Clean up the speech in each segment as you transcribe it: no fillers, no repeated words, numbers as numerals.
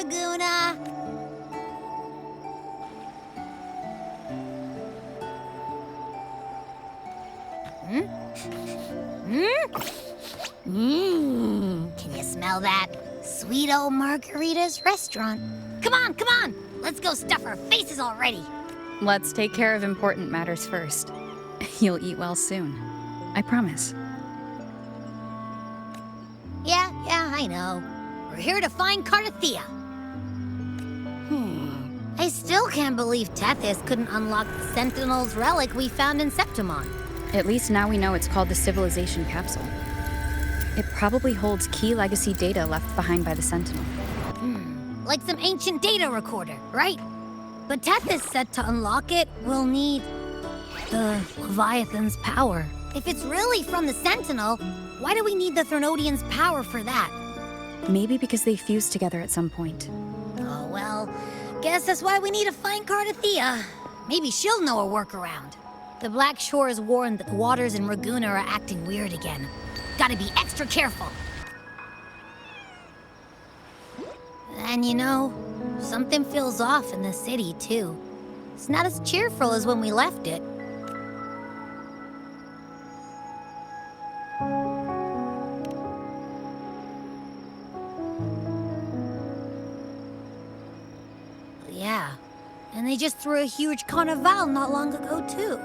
Raguna! Can you smell that? Sweet old Margarita's restaurant. Come on, come on! Let's go stuff our faces already! Let's take care of important matters first. You'll eat well soon. I promise. Yeah, I know. We're here to find Cardathea. I still can't believe Tethys couldn't unlock the Sentinel's relic we found in Septimon. At least now we know it's called the Civilization Capsule. It probably holds key legacy data left behind by the Sentinel. Like some ancient data recorder, right? But Tethys said to unlock it, we'll need the Leviathan's power. If it's really from the Sentinel, why do we need the Threnodian's power for that? Maybe because they fused together at some point. Oh, well, guess that's why we need to find Cardathea. Maybe she'll know a workaround. The Black Shores warned that the waters in Raguna are acting weird again. Gotta be extra careful. And you know, something feels off in the city, too. It's not as cheerful as when we left it. Yeah, and they just threw a huge carnival not long ago, too.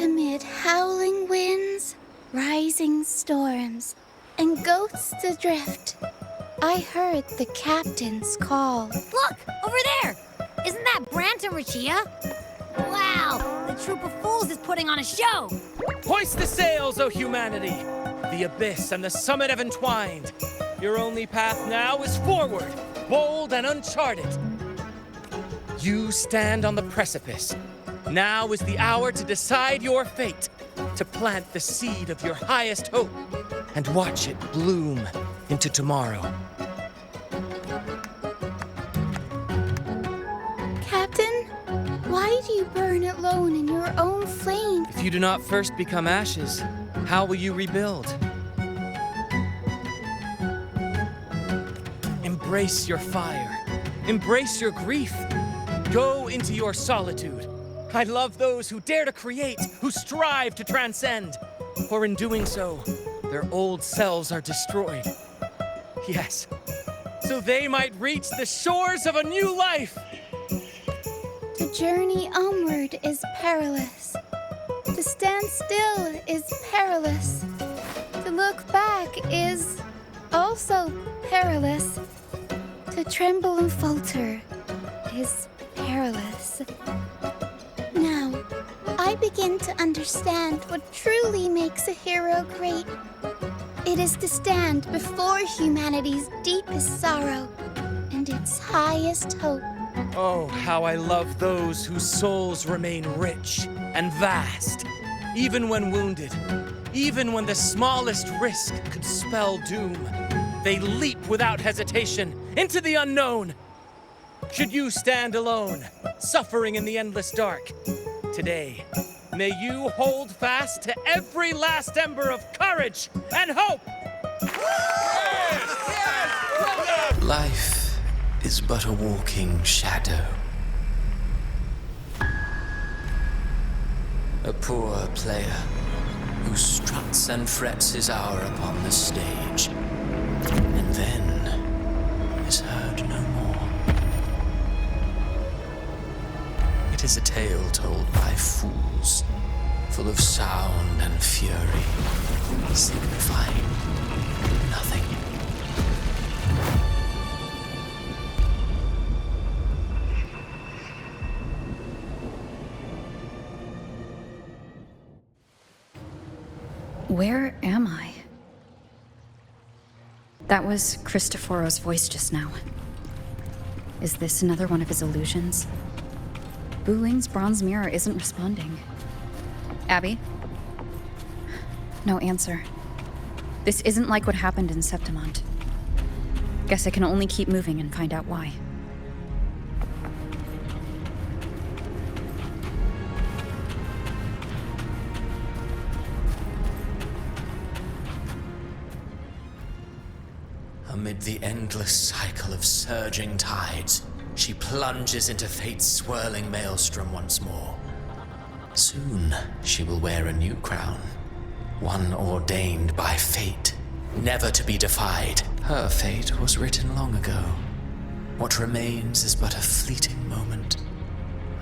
Amid howling winds, rising storms, and ghosts adrift, I heard the captain's call. Look! Over there! Isn't that Brant and Rachia? Wow! The troop of fools is putting on a show! Hoist the sails, O humanity! The abyss and the summit have entwined. Your only path now is forward, bold and uncharted. You stand on the precipice. Now is the hour to decide your fate, to plant the seed of your highest hope, and watch it bloom into tomorrow. Captain, why do you burn alone in your own flame? If you do not first become ashes, how will you rebuild? Embrace your fire. Embrace your grief. Go into your solitude. I love those who dare to create, who strive to transcend. For in doing so, their old selves are destroyed. Yes, so they might reach the shores of a new life. The journey onward is perilous. To stand still is perilous. To look back is also perilous. To tremble and falter is perilous. Now, I begin to understand what truly makes a hero great. It is to stand before humanity's deepest sorrow and its highest hope. Oh, how I love those whose souls remain rich and vast, even when wounded, even when the smallest risk could spell doom. They leap without hesitation into the unknown. Should you stand alone, suffering in the endless dark, today, may you hold fast to every last ember of courage and hope! Life is but a walking shadow. A poor player who struts and frets his hour upon the stage, and then is heard no more. It is a tale told by fools, full of sound and fury, signifying nothing. Where am I? That was Cristoforo's voice just now. Is this another one of his illusions? Buling's bronze mirror isn't responding. Abby? No answer. This isn't like what happened in Septimont. Guess I can only keep moving and find out why. Amid the endless cycle of surging tides, she plunges into fate's swirling maelstrom once more. Soon, she will wear a new crown, one ordained by fate, never to be defied. Her fate was written long ago. What remains is but a fleeting moment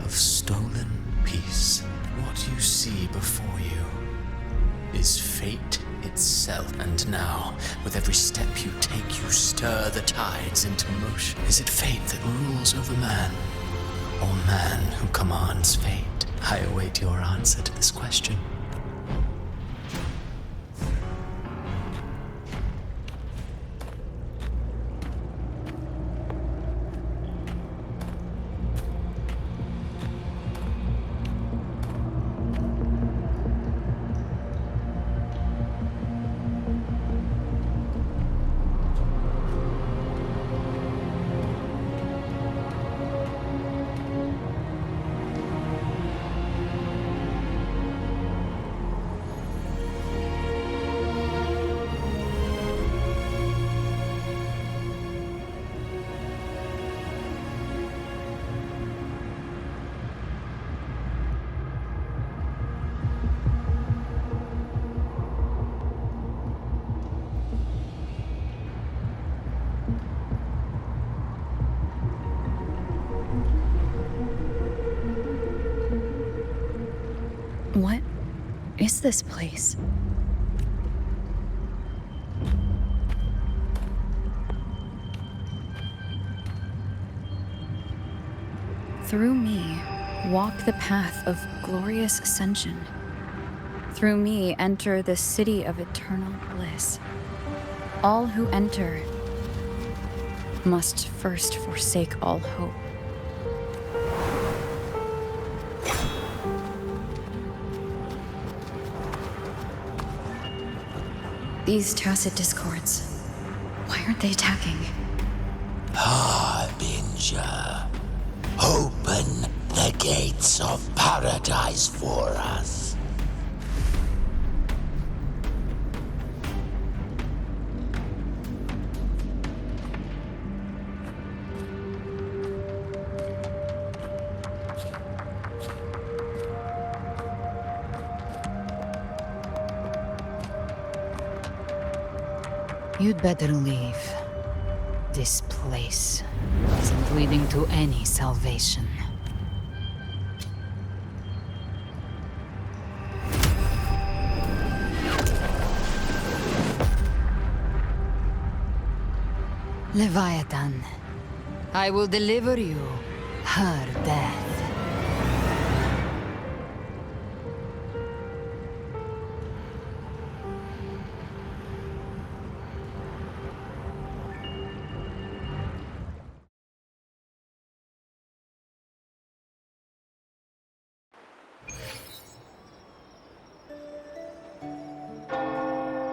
of stolen peace. What you see before you is fate itself. And now, with every step you take, you stir the tides into motion. Is it fate that rules over man, or man who commands fate? I await your answer to this question. What is this place? Through me, walk the path of glorious ascension. Through me, enter the city of eternal bliss. All who enter must first forsake all hope. These tacit discords, why aren't they attacking? Harbinger, open the gates of paradise for us. You'd better leave. This place isn't leading to any salvation. Leviathan, I will deliver you her death.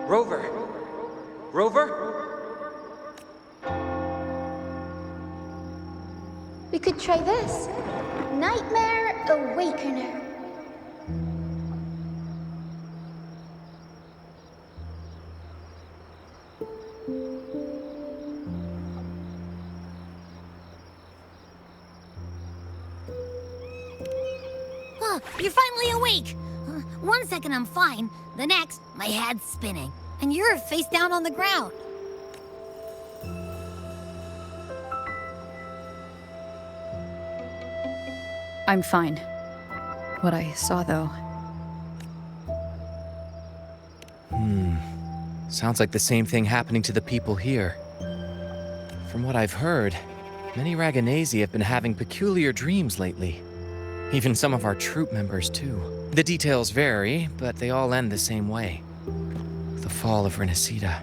Rover! Rover? We could try this. Nightmare Awakener. Oh, you're finally awake! 1 second I'm fine, the next, my head's spinning. And you're face down on the ground. I'm fine. What I saw, though. Sounds like the same thing happening to the people here. From what I've heard, many Raganesi have been having peculiar dreams lately. Even some of our troop members, too. The details vary, but they all end the same way. The fall of Renacida.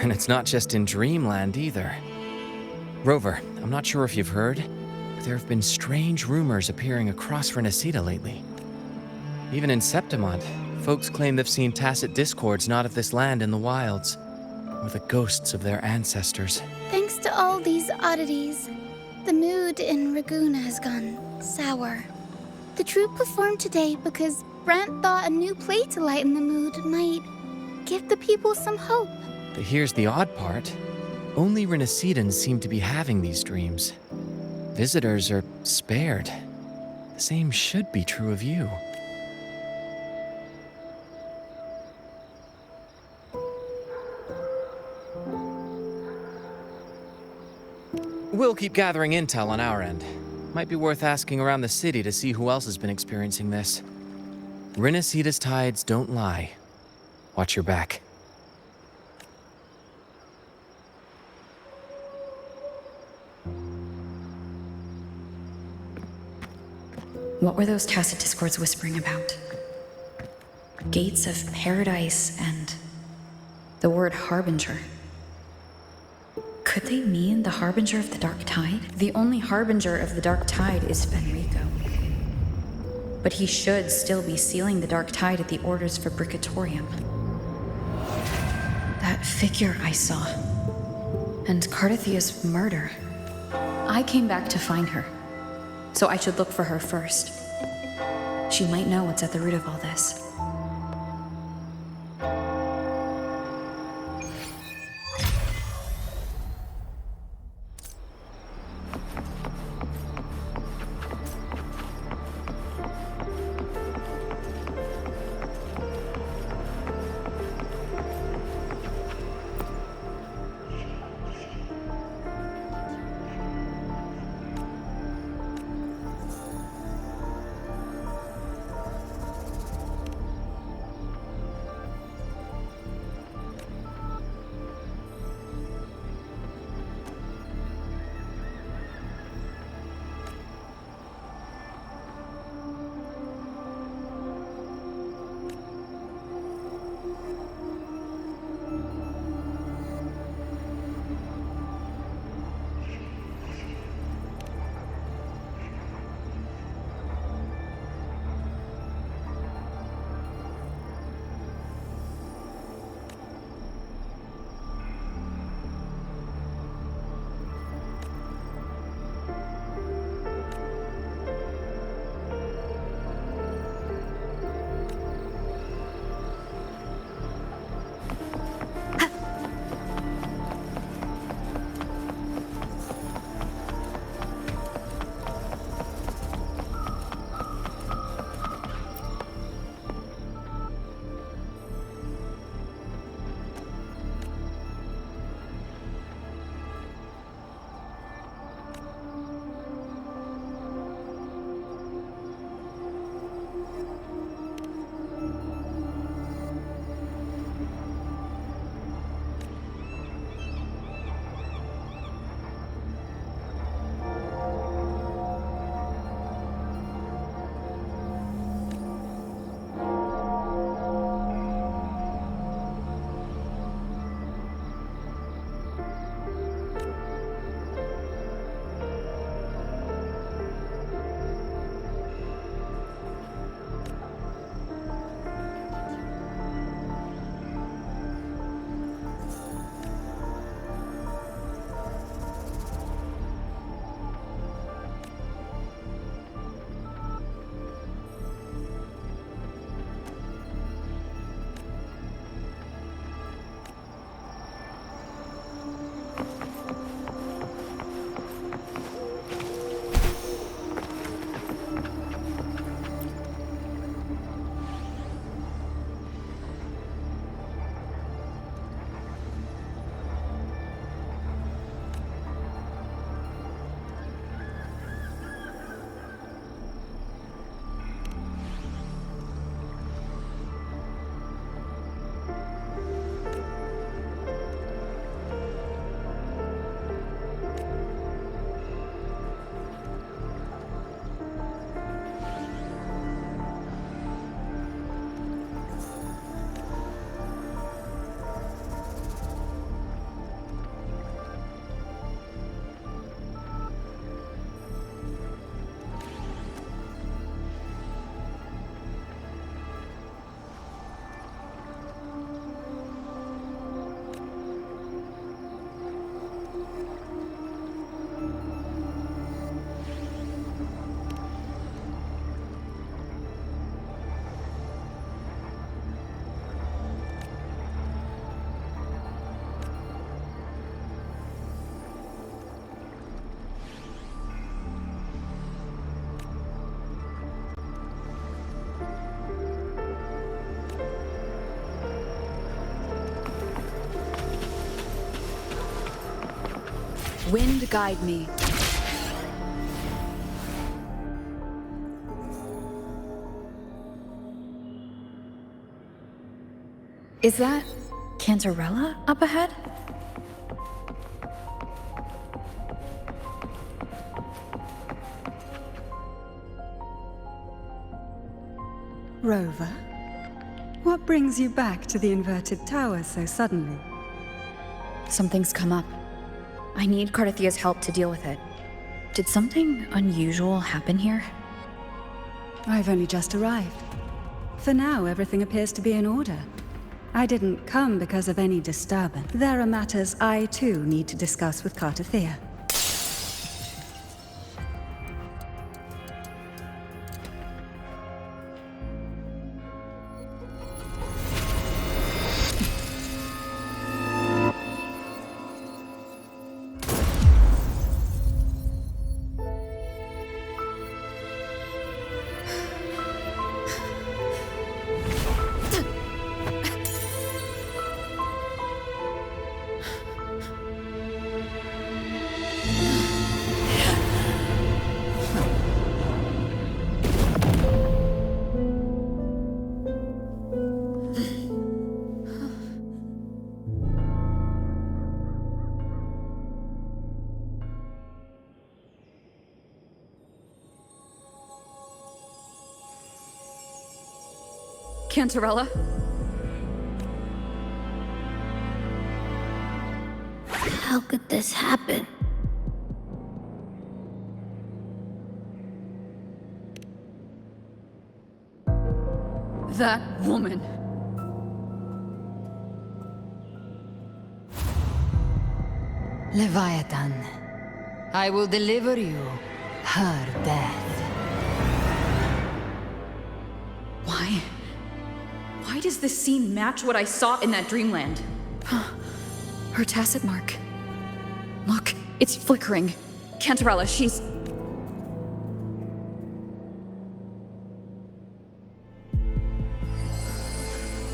And it's not just in Dreamland, either. Rover, I'm not sure if you've heard, but there have been strange rumors appearing across Renacida lately. Even in Septimont, folks claim they've seen tacit discords not of this land in the wilds, or the ghosts of their ancestors. Thanks to all these oddities, the mood in Ragoon has gone sour. The troupe performed today because Brant thought a new play to lighten the mood might give the people some hope. Here's the odd part. Only Renacidans seem to be having these dreams. Visitors are spared. The same should be true of you. We'll keep gathering intel on our end. Might be worth asking around the city to see who else has been experiencing this. Renacida's tides don't lie. Watch your back. What were those tacit discords whispering about? Gates of paradise and the word harbinger. Could they mean the harbinger of the dark tide? The only harbinger of the dark tide is Fenrico. But he should still be sealing the dark tide at the orders for Bricatorium. That figure I saw. And Cardathia's murder. I came back to find her. So I should look for her first. She might know what's at the root of all this. Wind guide me. Is that Cantarella up ahead? Rover, what brings you back to the inverted tower so suddenly? Something's come up. I need Cardathia's help to deal with it. Did something unusual happen here? I've only just arrived. For now, everything appears to be in order. I didn't come because of any disturbance. There are matters I too need to discuss with Cardathia. Cantarella? How could this happen? That woman. Leviathan, I will deliver you her death. Why? Why does this scene match what I saw in that dreamland? Her tacit mark. Look, it's flickering. Cantarella, she's...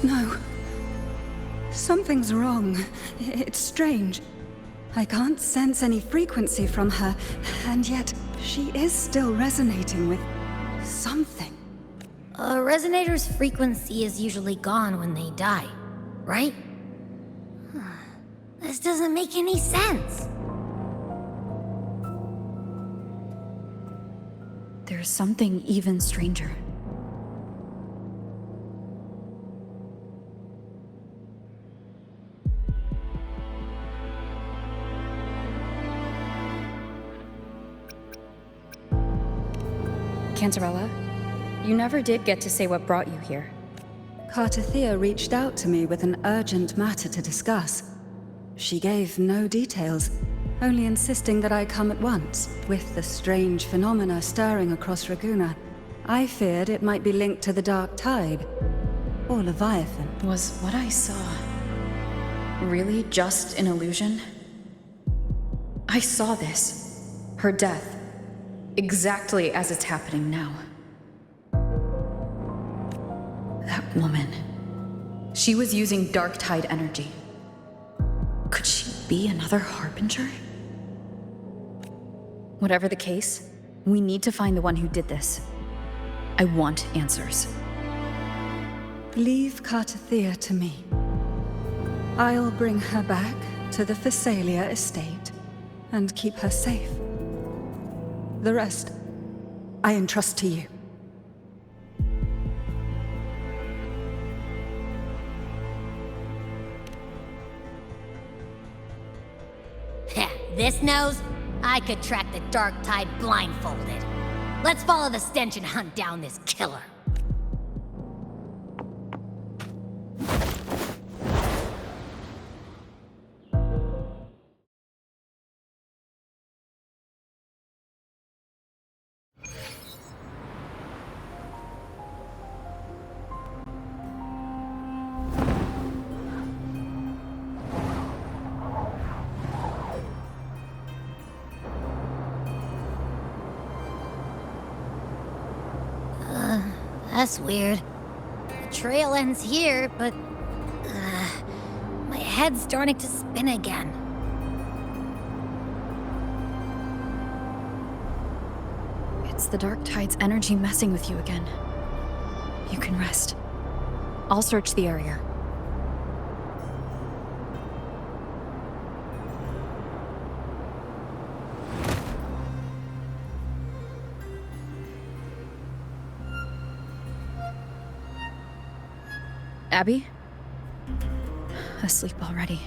No. Something's wrong. It's strange. I can't sense any frequency from her, and yet she is still resonating with something. A resonator's frequency is usually gone when they die, right? This doesn't make any sense. There's something even stranger. Cantarella, you never did get to say what brought you here. Cardathia reached out to me with an urgent matter to discuss. She gave no details, only insisting that I come at once. With the strange phenomena stirring across Raguna, I feared it might be linked to the Dark Tide, or Leviathan. Was what I saw really just an illusion? I saw this, her death, exactly as it's happening now. That woman, she was using Dark Tide energy. Could she be another Harbinger? Whatever the case, we need to find the one who did this. I want answers. Leave Cardathia to me. I'll bring her back to the Phasalia estate and keep her safe. The rest, I entrust to you. This nose? I could track the Dark Tide blindfolded. Let's follow the stench and hunt down this killer. That's weird. The trail ends here, but... my head's starting to spin again. It's the Dark Tide's energy messing with you again. You can rest. I'll search the area. Abby? Asleep already.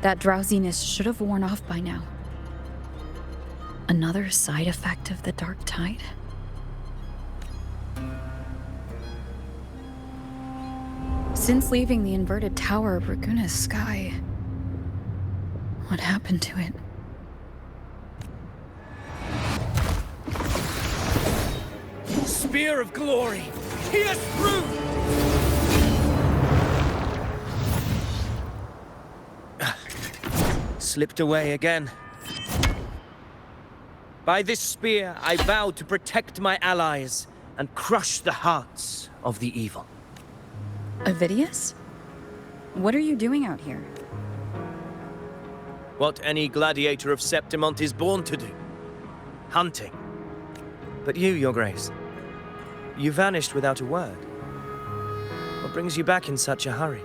That drowsiness should have worn off by now. Another side effect of the Dark Tide? Since leaving the inverted tower of Raguna's sky, what happened to it? Spear of glory! Pierce through! Slipped away again. By this spear, I vow to protect my allies and crush the hearts of the evil. Avidius? What are you doing out here? What any gladiator of Septimont is born to do. Hunting. But you, Your Grace, you vanished without a word. What brings you back in such a hurry?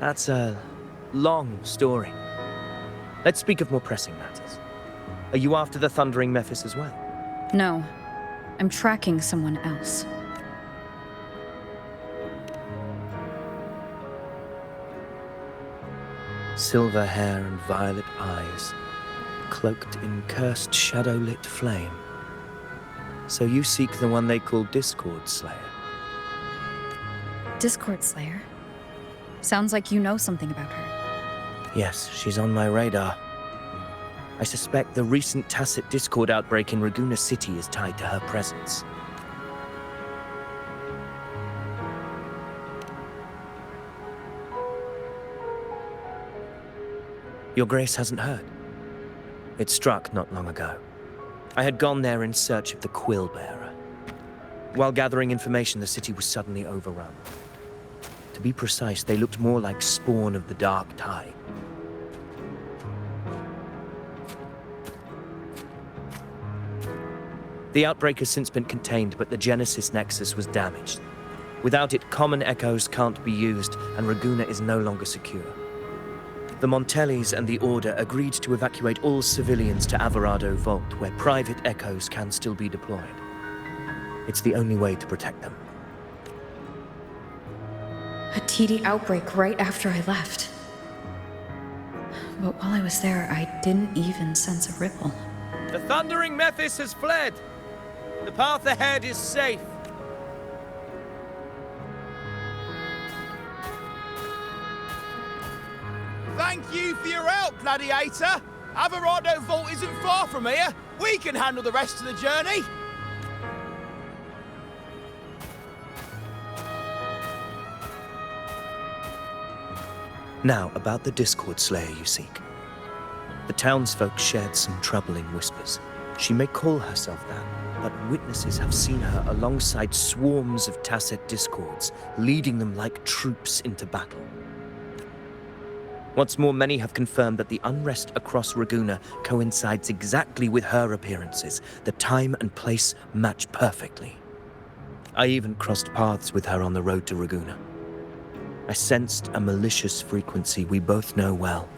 That's a long story. Let's speak of more pressing matters. Are you after the Thundering Mephis as well? No. I'm tracking someone else. Silver hair and violet eyes, cloaked in cursed shadow-lit flame. So you seek the one they call Discord Slayer. Discord Slayer? Sounds like you know something about her. Yes, she's on my radar. I suspect the recent tacit Discord outbreak in Raguna City is tied to her presence. Your Grace hasn't heard. It struck not long ago. I had gone there in search of the Quill Bearer. While gathering information, the city was suddenly overrun. To be precise, they looked more like spawn of the Dark Tide. The outbreak has since been contained, but the Genesis Nexus was damaged. Without it, common echoes can't be used, and Raguna is no longer secure. The Montellis and the Order agreed to evacuate all civilians to Averado Vault, where private echoes can still be deployed. It's the only way to protect them. A TD outbreak right after I left. But while I was there, I didn't even sense a ripple. The Thundering Mephis has fled! The path ahead is safe! Thank you for your help, Gladiator! Averado Vault isn't far from here. We can handle the rest of the journey. Now, about the Discord Slayer you seek. The townsfolk shared some troubling whispers. She may call herself that, but witnesses have seen her alongside swarms of tacit discords, leading them like troops into battle. What's more, many have confirmed that the unrest across Raguna coincides exactly with her appearances. The time and place match perfectly. I even crossed paths with her on the road to Raguna. I sensed a malicious frequency we both know well.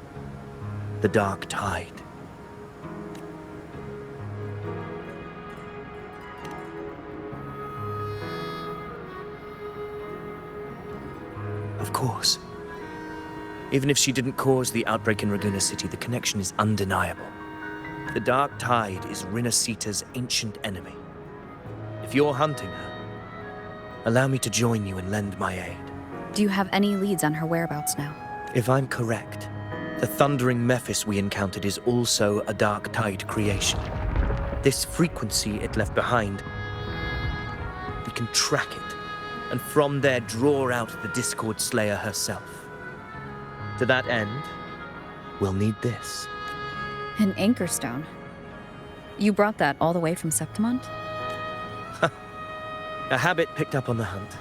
The Dark Tide. Of course. Even if she didn't cause the outbreak in Raguna City, the connection is undeniable. The Dark Tide is Rinasita's ancient enemy. If you're hunting her, allow me to join you and lend my aid. Do you have any leads on her whereabouts now? If I'm correct, the Thundering Mephis we encountered is also a Dark Tide creation. This frequency it left behind, we can track it, and from there draw out the Discord Slayer herself. To that end, we'll need this. An anchor stone. You brought that all the way from Septimont? A habit picked up on the hunt.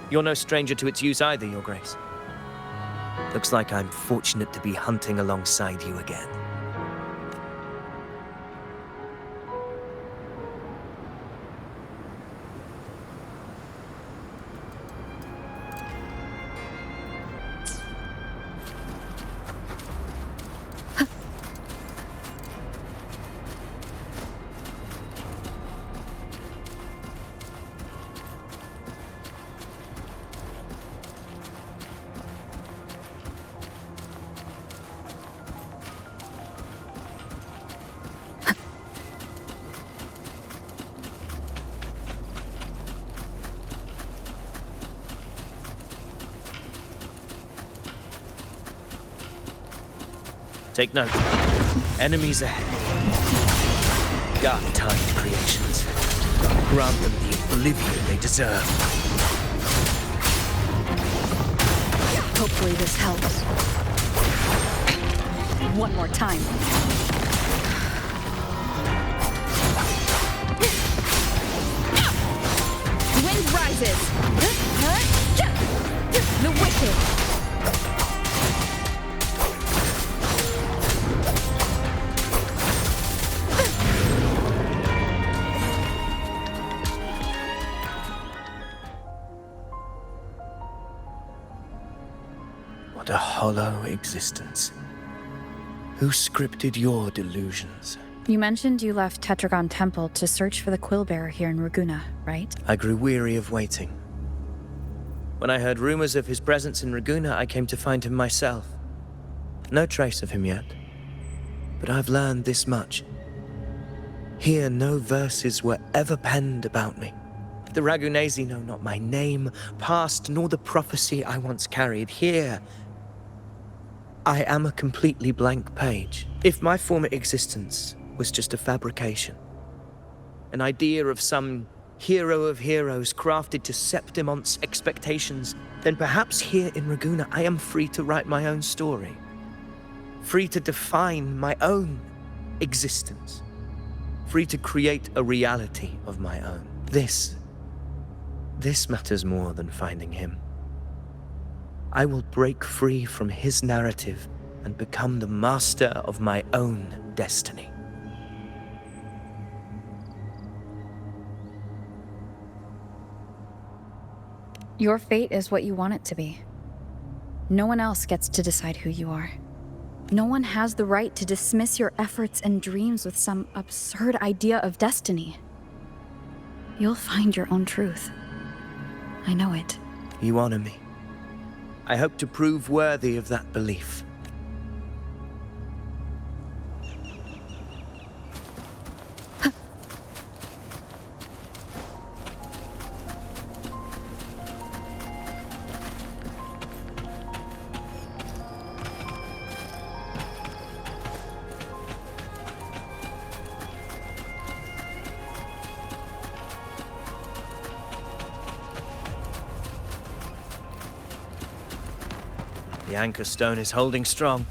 You're no stranger to its use either, Your Grace. Looks like I'm fortunate to be hunting alongside you again. Take note. Enemies ahead. Dark-tide creations. Grant them the oblivion they deserve. Hopefully this helps. One more time. Wind rises. The wicked. What a hollow existence. Who scripted your delusions? You mentioned you left Tetragon Temple to search for the Quillbearer here in Raguna, right? I grew weary of waiting. When I heard rumors of his presence in Raguna, I came to find him myself. No trace of him yet. But I've learned this much. Here, no verses were ever penned about me. The Ragunesi know not my name, past, nor the prophecy I once carried. Here, I am a completely blank page. If my former existence was just a fabrication, an idea of some hero of heroes crafted to Septimon's expectations, then perhaps here in Raguna I am free to write my own story. Free to define my own existence. Free to create a reality of my own. This matters more than finding him. I will break free from his narrative and become the master of my own destiny. Your fate is what you want it to be. No one else gets to decide who you are. No one has the right to dismiss your efforts and dreams with some absurd idea of destiny. You'll find your own truth. I know it. You honor me. I hope to prove worthy of that belief. The anchor stone is holding strong.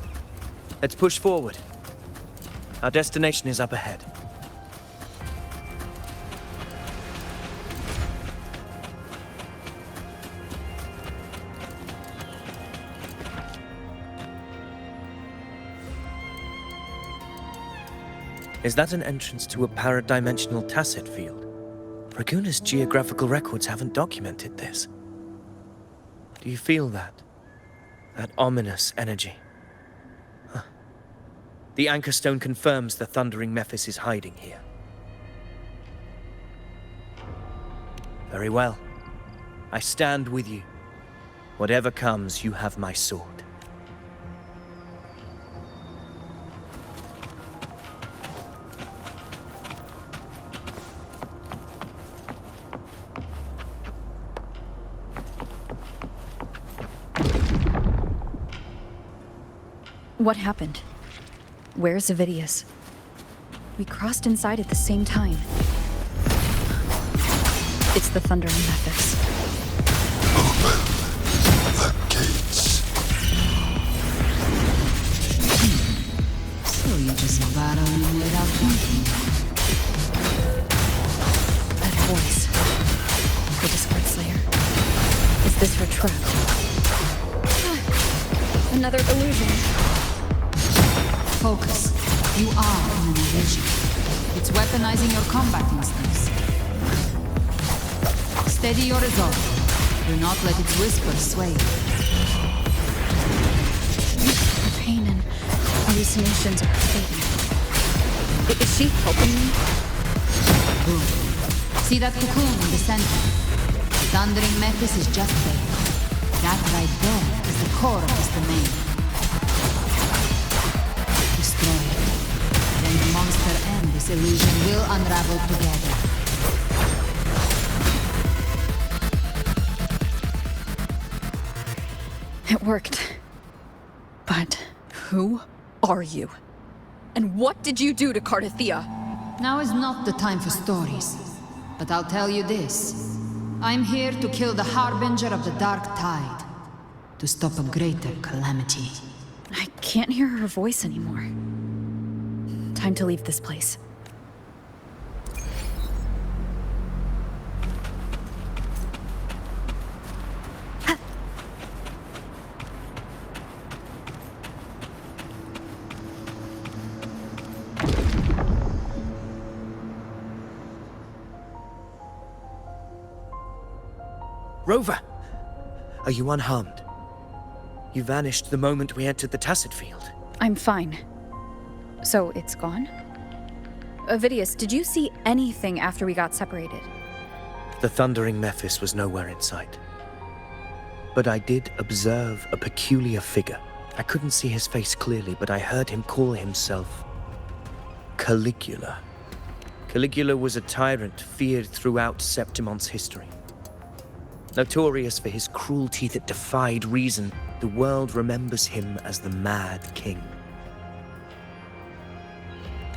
Let's push forward. Our destination is up ahead. Is that an entrance to a paradimensional tacit field? Raguna's geographical records haven't documented this. Do you feel that? That ominous energy. Huh. The anchor stone confirms the thundering Mephis is hiding here. Very well. I stand with you. Whatever comes, you have my sword. What happened? Where's Avidius? We crossed inside at the same time. It's the thundering Mephis. Open the gates. So you just battle him without thinking. That voice. The Discord Slayer. Is Is this her trap? Another illusion. Focus. You are in an illusion. It's weaponizing your combat instincts. Steady your resolve. Do not let its whispers sway you. The pain and hallucinations are fading. Is she helping me? Good. See that cocoon in the center? The Thundering Mephis is just there. That right there is the core of this domain. Destroy it. Then the monster and this illusion will unravel together. It worked. But who are you? And what did you do to Cardathea? Now is not the time for stories. But I'll tell you this. I'm here to kill the Harbinger of the Dark Tide. To stop a greater calamity. I can't hear her voice anymore. Time to leave this place. Rover! Are you unharmed? You vanished the moment we entered the Tacit Field. I'm fine. So it's gone? Vidius, did you see anything after we got separated? The Thundering Mephis was nowhere in sight. But I did observe a peculiar figure. I couldn't see his face clearly, but I heard him call himself Caligula. Caligula was a tyrant feared throughout Septimon's history. Notorious for his cruelty that defied reason, the world remembers him as the Mad King.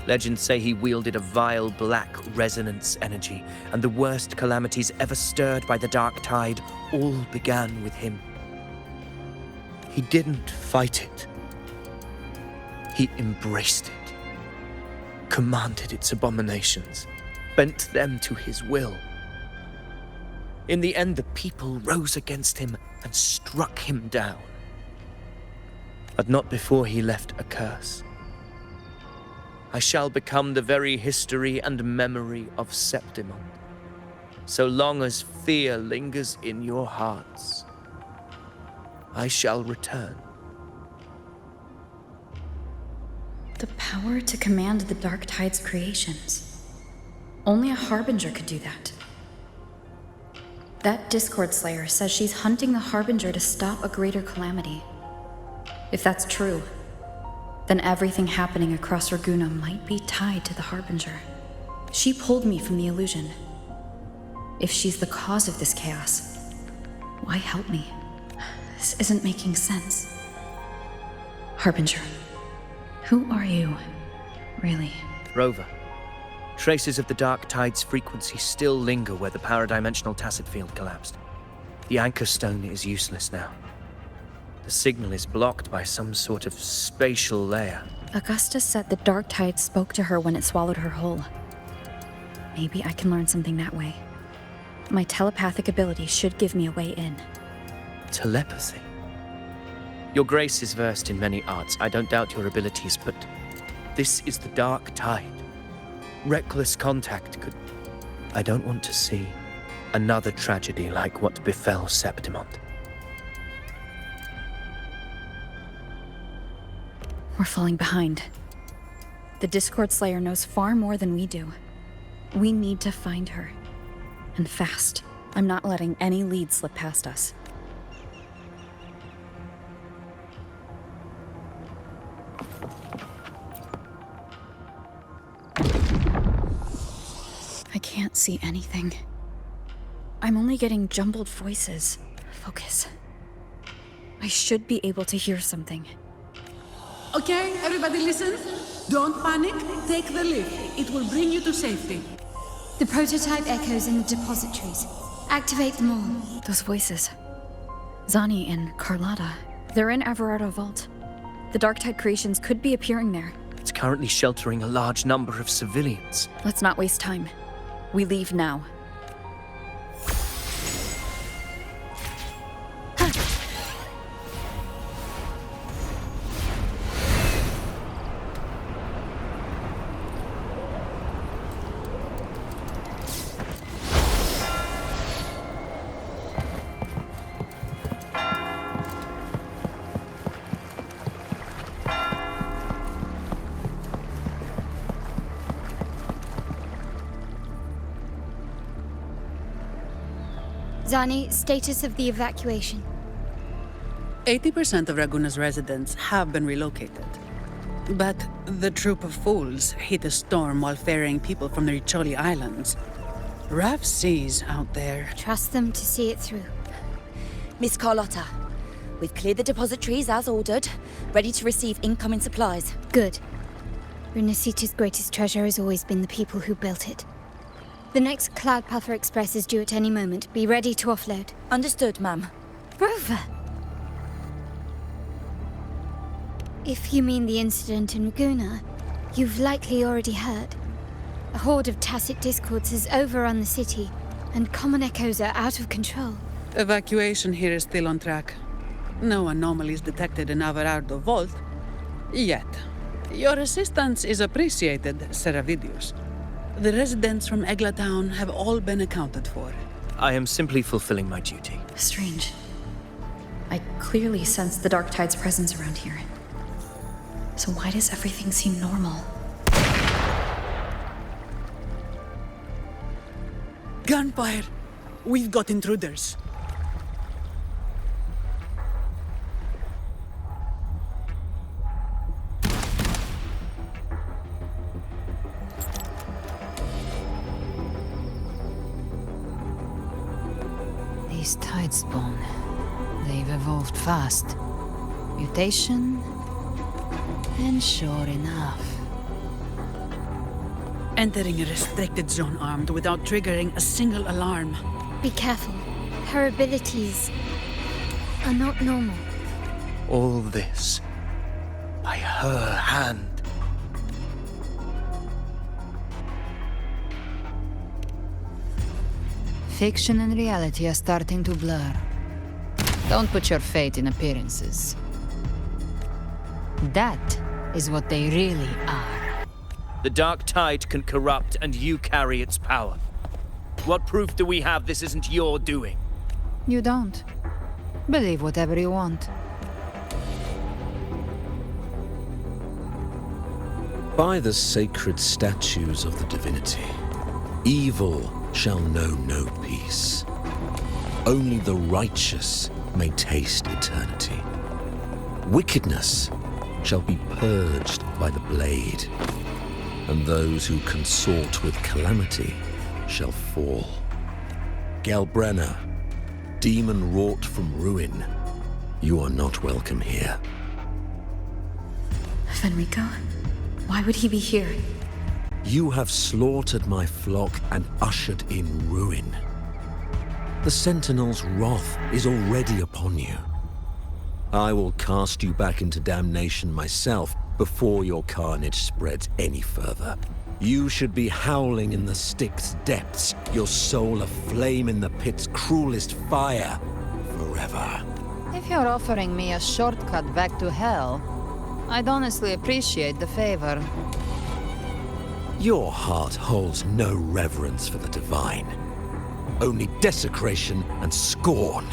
Legends say he wielded a vile black resonance energy, and the worst calamities ever stirred by the Dark Tide all began with him. He didn't fight it. He embraced it, commanded its abominations, bent them to his will. In the end, the people rose against him and struck him down. But not before he left a curse. I shall become the very history and memory of Septimon, so long as fear lingers in your hearts. I shall return. The power to command the Dark Tide's creations. Only a Harbinger could do that. That Discord Slayer says she's hunting the Harbinger to stop a greater calamity. If that's true, then everything happening across Raguna might be tied to the Harbinger. She pulled me from the illusion. If she's the cause of this chaos, why help me? This isn't making sense. Harbinger, who are you, really? Rover, traces of the Dark Tide's frequency still linger where the paradimensional Tacit Field collapsed. The Anchor Stone is useless now. The signal is blocked by some sort of spatial layer. Augusta said the Dark Tide spoke to her when it swallowed her whole. Maybe I can learn something that way. My telepathic ability should give me a way in. Telepathy? Your Grace is versed in many arts. I don't doubt your abilities, but this is the Dark Tide. Reckless contact could... I don't want to see another tragedy like what befell Septimon. We're falling behind. The Discord Slayer knows far more than we do. We need to find her. And fast. I'm not letting any lead slip past us. I can't see anything. I'm only getting jumbled voices. Focus. I should be able to hear something. Okay, everybody listen. Don't panic. Take the lift. It will bring you to safety. The prototype echoes in the depositories. Activate them all. Those voices. Zani and Carlotta. They're in Everardo Vault. The Dark Tide creations could be appearing there. It's currently sheltering a large number of civilians. Let's not waste time. We leave now. Zani, status of the evacuation. 80% of Raguna's residents have been relocated. But the troop of fools hit a storm while ferrying people from the Riccioli Islands. Rough seas out there. Trust them to see it through. Miss Carlotta, we've cleared the depositories as ordered, ready to receive incoming supplies. Good. Renacita's greatest treasure has always been the people who built it. The next Cloudpuffer Express is due at any moment. Be ready to offload. Understood, ma'am. Rover! If you mean the incident in Raguna, you've likely already heard. A horde of tacit discords has overrun the city, and common echoes are out of control. Evacuation here is still on track. No anomalies detected in Averardo Vault. Yet. Your assistance is appreciated, Seravidius. The residents from Eglatown have all been accounted for. I am simply fulfilling my duty. Strange. I clearly sense the Dark Tide's presence around here. So why does everything seem normal? Gunfire! We've got intruders. These Tidespawn, they've evolved fast. Mutation, and sure enough. Entering a restricted zone armed without triggering a single alarm. Be careful. Her abilities are not normal. All this by her hand. Fiction and reality are starting to blur. Don't put your faith in appearances. That is what they really are. The Dark Tide can corrupt, and you carry its power. What proof do we have this isn't your doing? You don't. Believe whatever you want. By the sacred statues of the divinity, evil shall know no peace. Only the righteous may taste eternity. Wickedness shall be purged by the blade, and those who consort with calamity shall fall. Galbrenna, demon wrought from ruin, you are not welcome here. Fenrico? Why would he be here? You have slaughtered my flock and ushered in ruin. The Sentinel's wrath is already upon you. I will cast you back into damnation myself before your carnage spreads any further. You should be howling in the Styx's depths, your soul aflame in the pit's cruelest fire, forever. If you're offering me a shortcut back to hell, I'd honestly appreciate the favor. Your heart holds no reverence for the divine. Only desecration and scorn.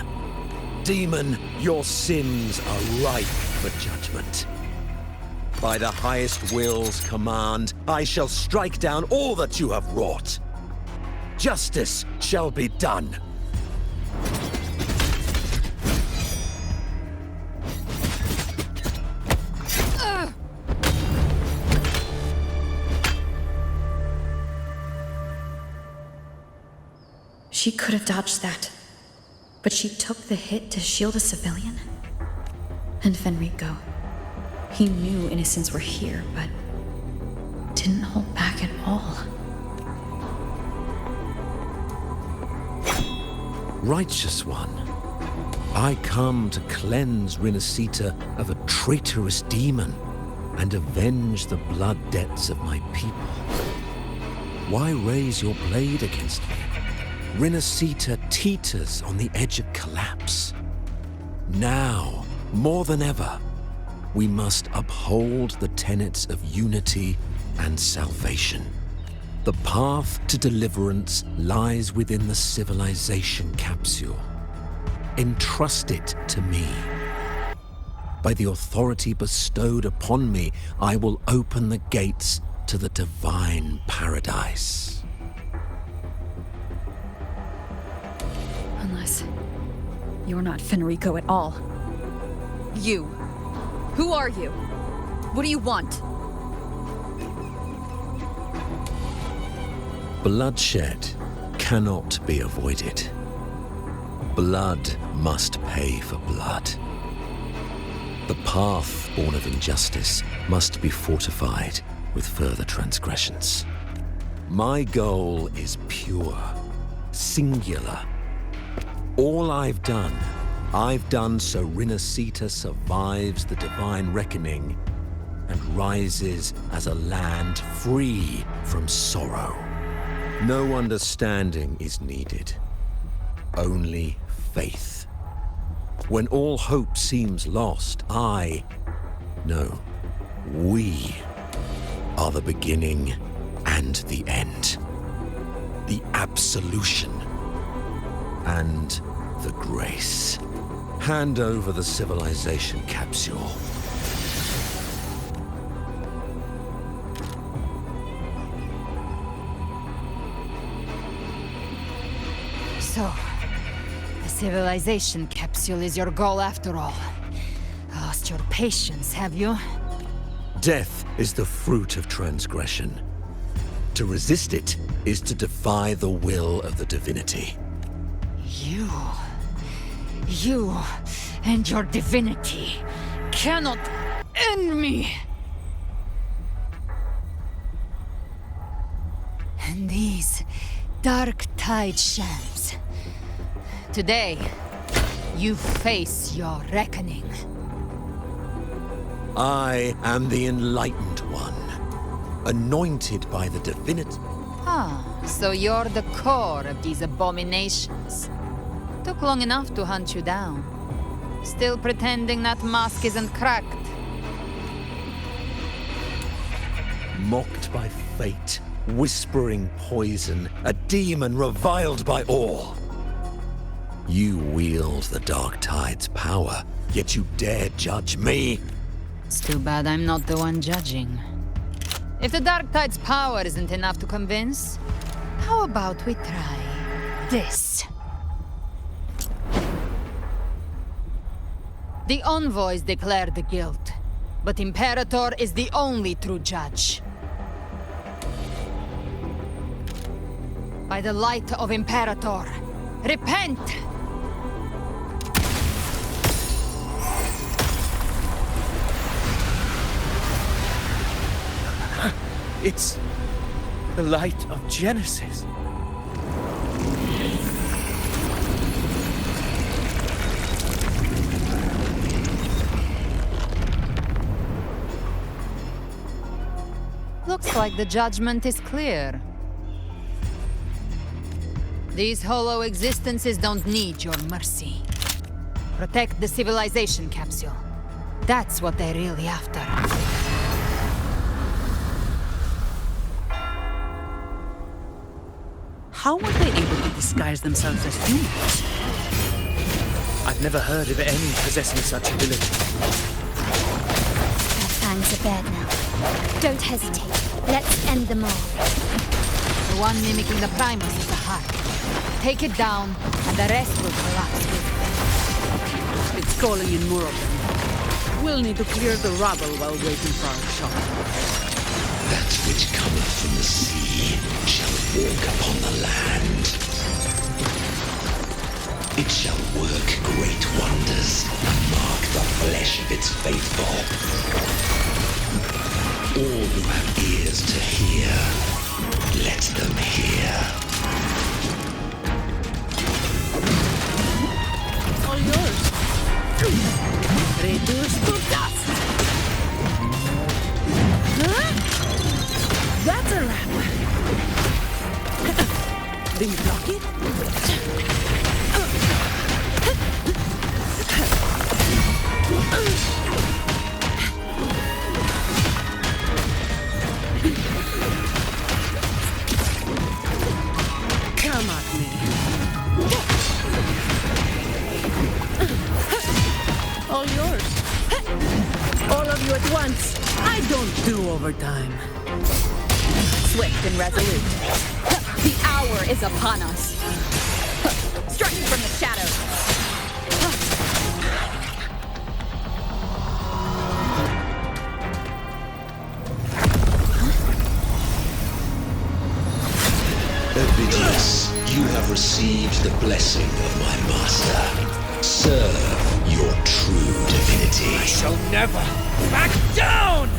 Demon, your sins are ripe for judgment. By the highest will's command, I shall strike down all that you have wrought. Justice shall be done. She could have dodged that. But she took the hit to shield a civilian? And Fenrico. He knew innocents were here, but didn't hold back at all. Righteous One, I come to cleanse Renacita of a traitorous demon and avenge the blood debts of my people. Why raise your blade against me? Renacita teeters on the edge of collapse. Now, more than ever, we must uphold the tenets of unity and salvation. The path to deliverance lies within the civilization capsule. Entrust it to me. By the authority bestowed upon me, I will open the gates to the divine paradise. And I us. You're not Fenrico at all. You. Who are you? What do you want? Bloodshed cannot be avoided. Blood must pay for blood. The path born of injustice must be fortified with further transgressions. My goal is pure, singular. All I've done so Rinascita survives the divine reckoning and rises as a land free from sorrow. No understanding is needed, only faith. When all hope seems lost, we are the beginning and the end. The absolution and the grace. Hand over the civilization capsule. So, the civilization capsule is your goal after all. Lost your patience, have you? Death is the fruit of transgression. To resist it is to defy the will of the divinity. You and your divinity cannot end me! And these dark tide shams. Today, you face your reckoning. I am the Enlightened One, anointed by the divinity. So you're the core of these abominations. Took long enough to hunt you down. Still pretending that mask isn't cracked. Mocked by fate, whispering poison, a demon reviled by all. You wield the Dark Tide's power, yet you dare judge me? It's too bad I'm not the one judging. If the Dark Tide's power isn't enough to convince, how about we try this? The envoys declare the guilt, but Imperator is the only true judge. By the light of Imperator, repent! It's the light of Genesis. Looks like the judgment is clear. These hollow existences don't need your mercy. Protect the civilization capsule. That's what they're really after. How were they able to disguise themselves as humans? I've never heard of any possessing such ability. Our fangs are bared now. Don't hesitate. Let's end them all. The one mimicking the Primus is the heart. Take it down, and the rest will collapse with it. It's calling in more of them. We'll need to clear the rubble while waiting for our shot. That which cometh from the sea shall walk upon the land. It shall work great wonders and mark the flesh of its faithful. All who have ears to hear, let them hear. All yours. Reduce to dust. Huh? That's a wrap. Did you block it? Come at me. All yours. All of you at once. I don't do overtime. Swift and resolute. The hour is upon us. Strike from the shadows. Thus, you have received the blessing of my master. Serve your true divinity. I shall never back down!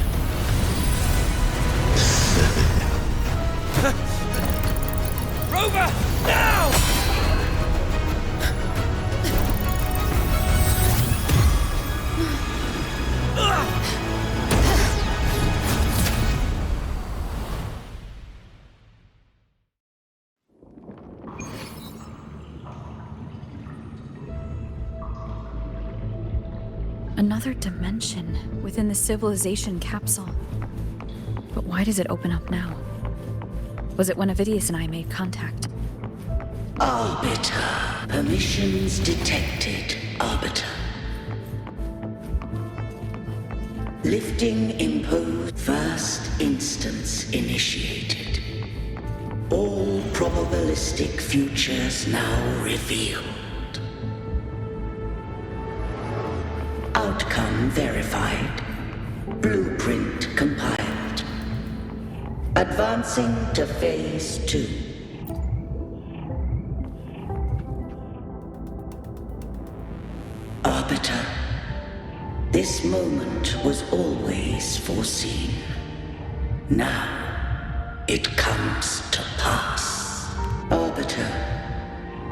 Rover, now! Another dimension within the civilization capsule. But why does it open up now? Was it when Avidius and I made contact? Arbiter. Permissions detected, Arbiter. Lifting imposed. First instance initiated. All probabilistic futures now revealed. Outcome verified. Blueprint compiled. Advancing to phase 2. Arbiter, this moment was always foreseen. Now, it comes to pass. Arbiter,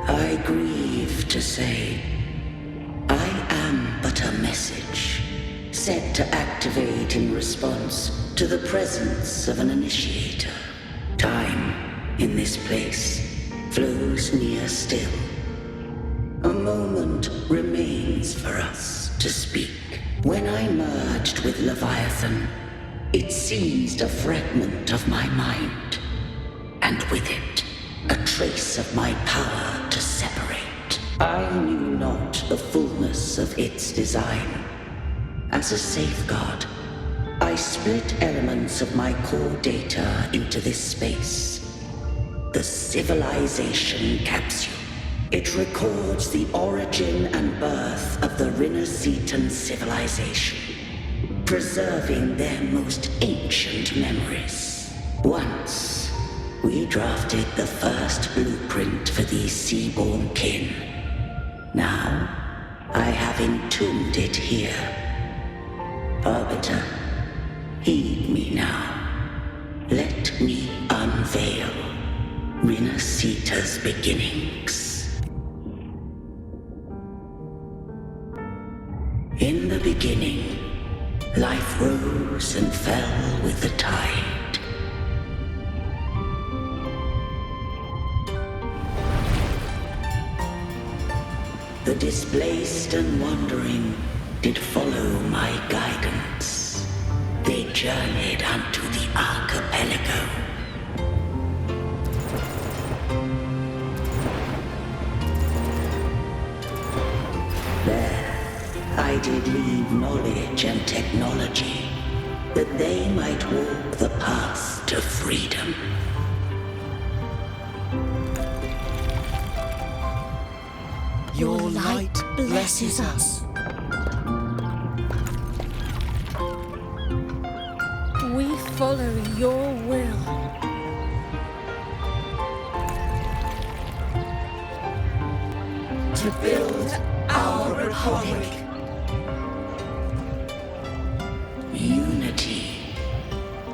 I grieve to say, I am but a message, set to activate in response to the presence of an initiator. Time, in this place, flows near still. A moment remains for us to speak. When I merged with Leviathan, it seized a fragment of my mind, and with it, a trace of my power to separate. I knew not the fullness of its design. As a safeguard, I split elements of my core data into this space. The civilization capsule. It records the origin and birth of the Rinnesetan civilization, preserving their most ancient memories. Once, we drafted the first blueprint for these seaborn kin. Now, I have entombed it here. Arbiter, heed me now. Let me unveil Rinneseta's beginnings. In the beginning, life rose and fell with the tide. The displaced and wandering did follow my guidance. They journeyed unto the archipelago. There, I did leave knowledge and technology, that they might walk the path to freedom. Your light blesses us. We follow your will. To build our republic. Unity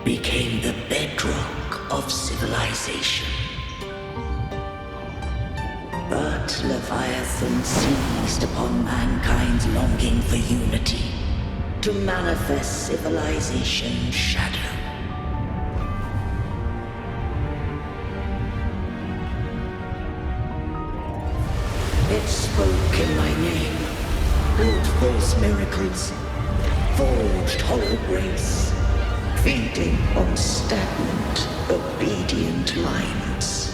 became the bedrock of civilization. But Leviathan seized upon mankind's longing for unity to manifest civilization's shadow. It spoke in my name, wrought false miracles, forged hollow grace, feeding on stagnant, obedient minds.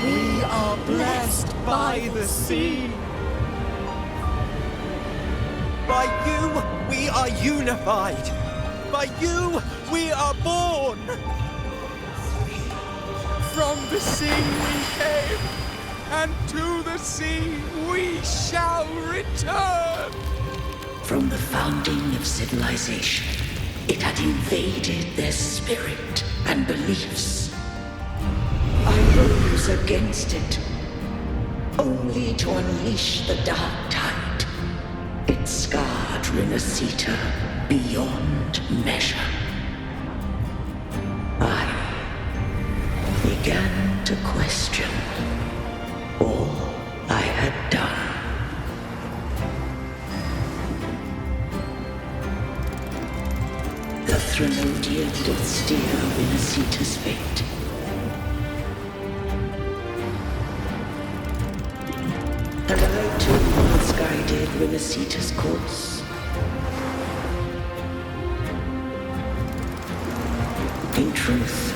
We are blessed by the sea. By you, we are unified. By you, we are born. From the sea we came, and to the sea we shall return. From the founding of civilization, it had invaded their spirit and beliefs. rose against it, only to unleash the dark tide. It scarred Renacita beyond measure. I began to question all I had done. The Threnodian did steer Renacita's fate. And I too once guided Renacita's course. In truth,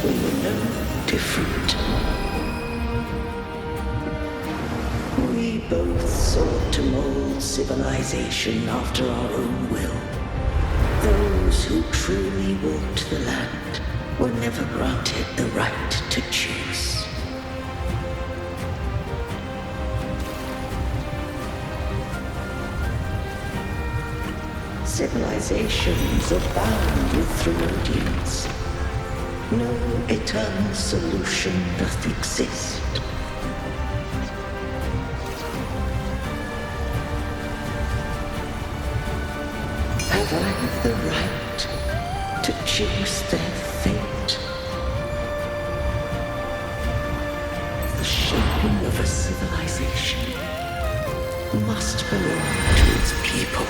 we were no different. We both sought to mold civilization after our own will. Those who truly walked the land were never granted the right to choose. Civilizations abound with Threnodians. No eternal solution doth exist. Have I the right to choose their fate? The shaping of a civilization must belong to its people.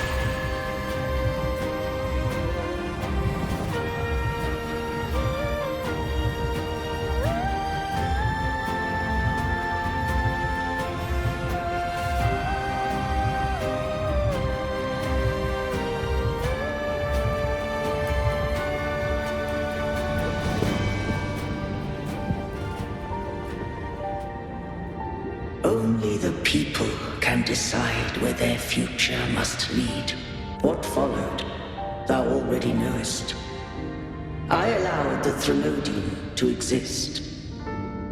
Only the people can decide where their future must lead. What followed, thou already knowest. I allowed the Threnodian to exist.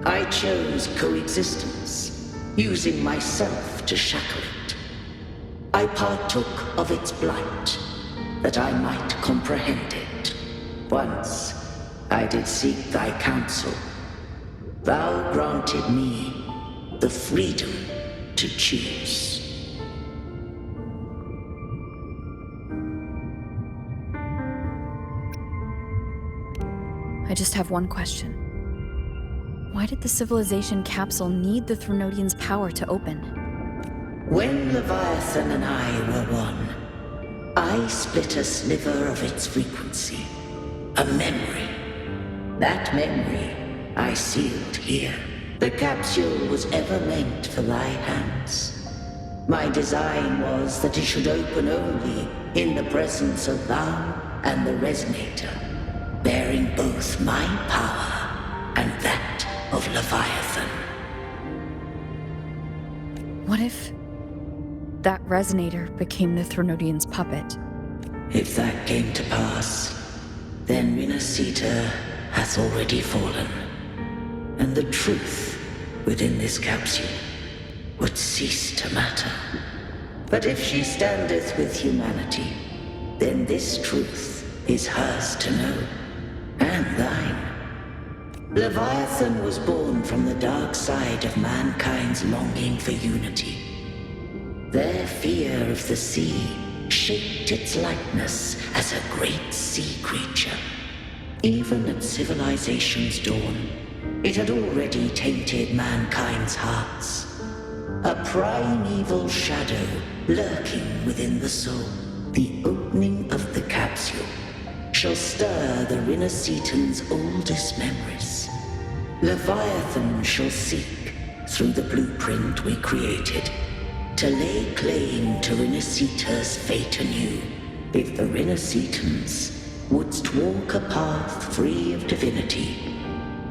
I chose coexistence, using myself to shackle it. I partook of its blight, that I might comprehend it. Once I did seek thy counsel. Thou granted me the freedom to choose. I just have one question. Why did the civilization capsule need the Threnodian's power to open? When Leviathan and I were one, I split a sliver of its frequency. A memory. That memory I sealed here. The capsule was ever meant for thy hands. My design was that it should open only in the presence of thou and the Resonator, bearing both my power and that of Leviathan. What if that Resonator became the Threnodian's puppet? If that came to pass, then Renacita hath already fallen. And the truth within this capsule would cease to matter. But if she standeth with humanity, then this truth is hers to know, and thine. Leviathan was born from the dark side of mankind's longing for unity. Their fear of the sea shaped its likeness as a great sea creature. Even at civilization's dawn, it had already tainted mankind's hearts. A primeval shadow lurking within the soul. The opening of the capsule shall stir the Renacitan's oldest memories. Leviathan shall seek, through the blueprint we created, to lay claim to Renacita's fate anew. If the Renacitans wouldst walk a path free of divinity,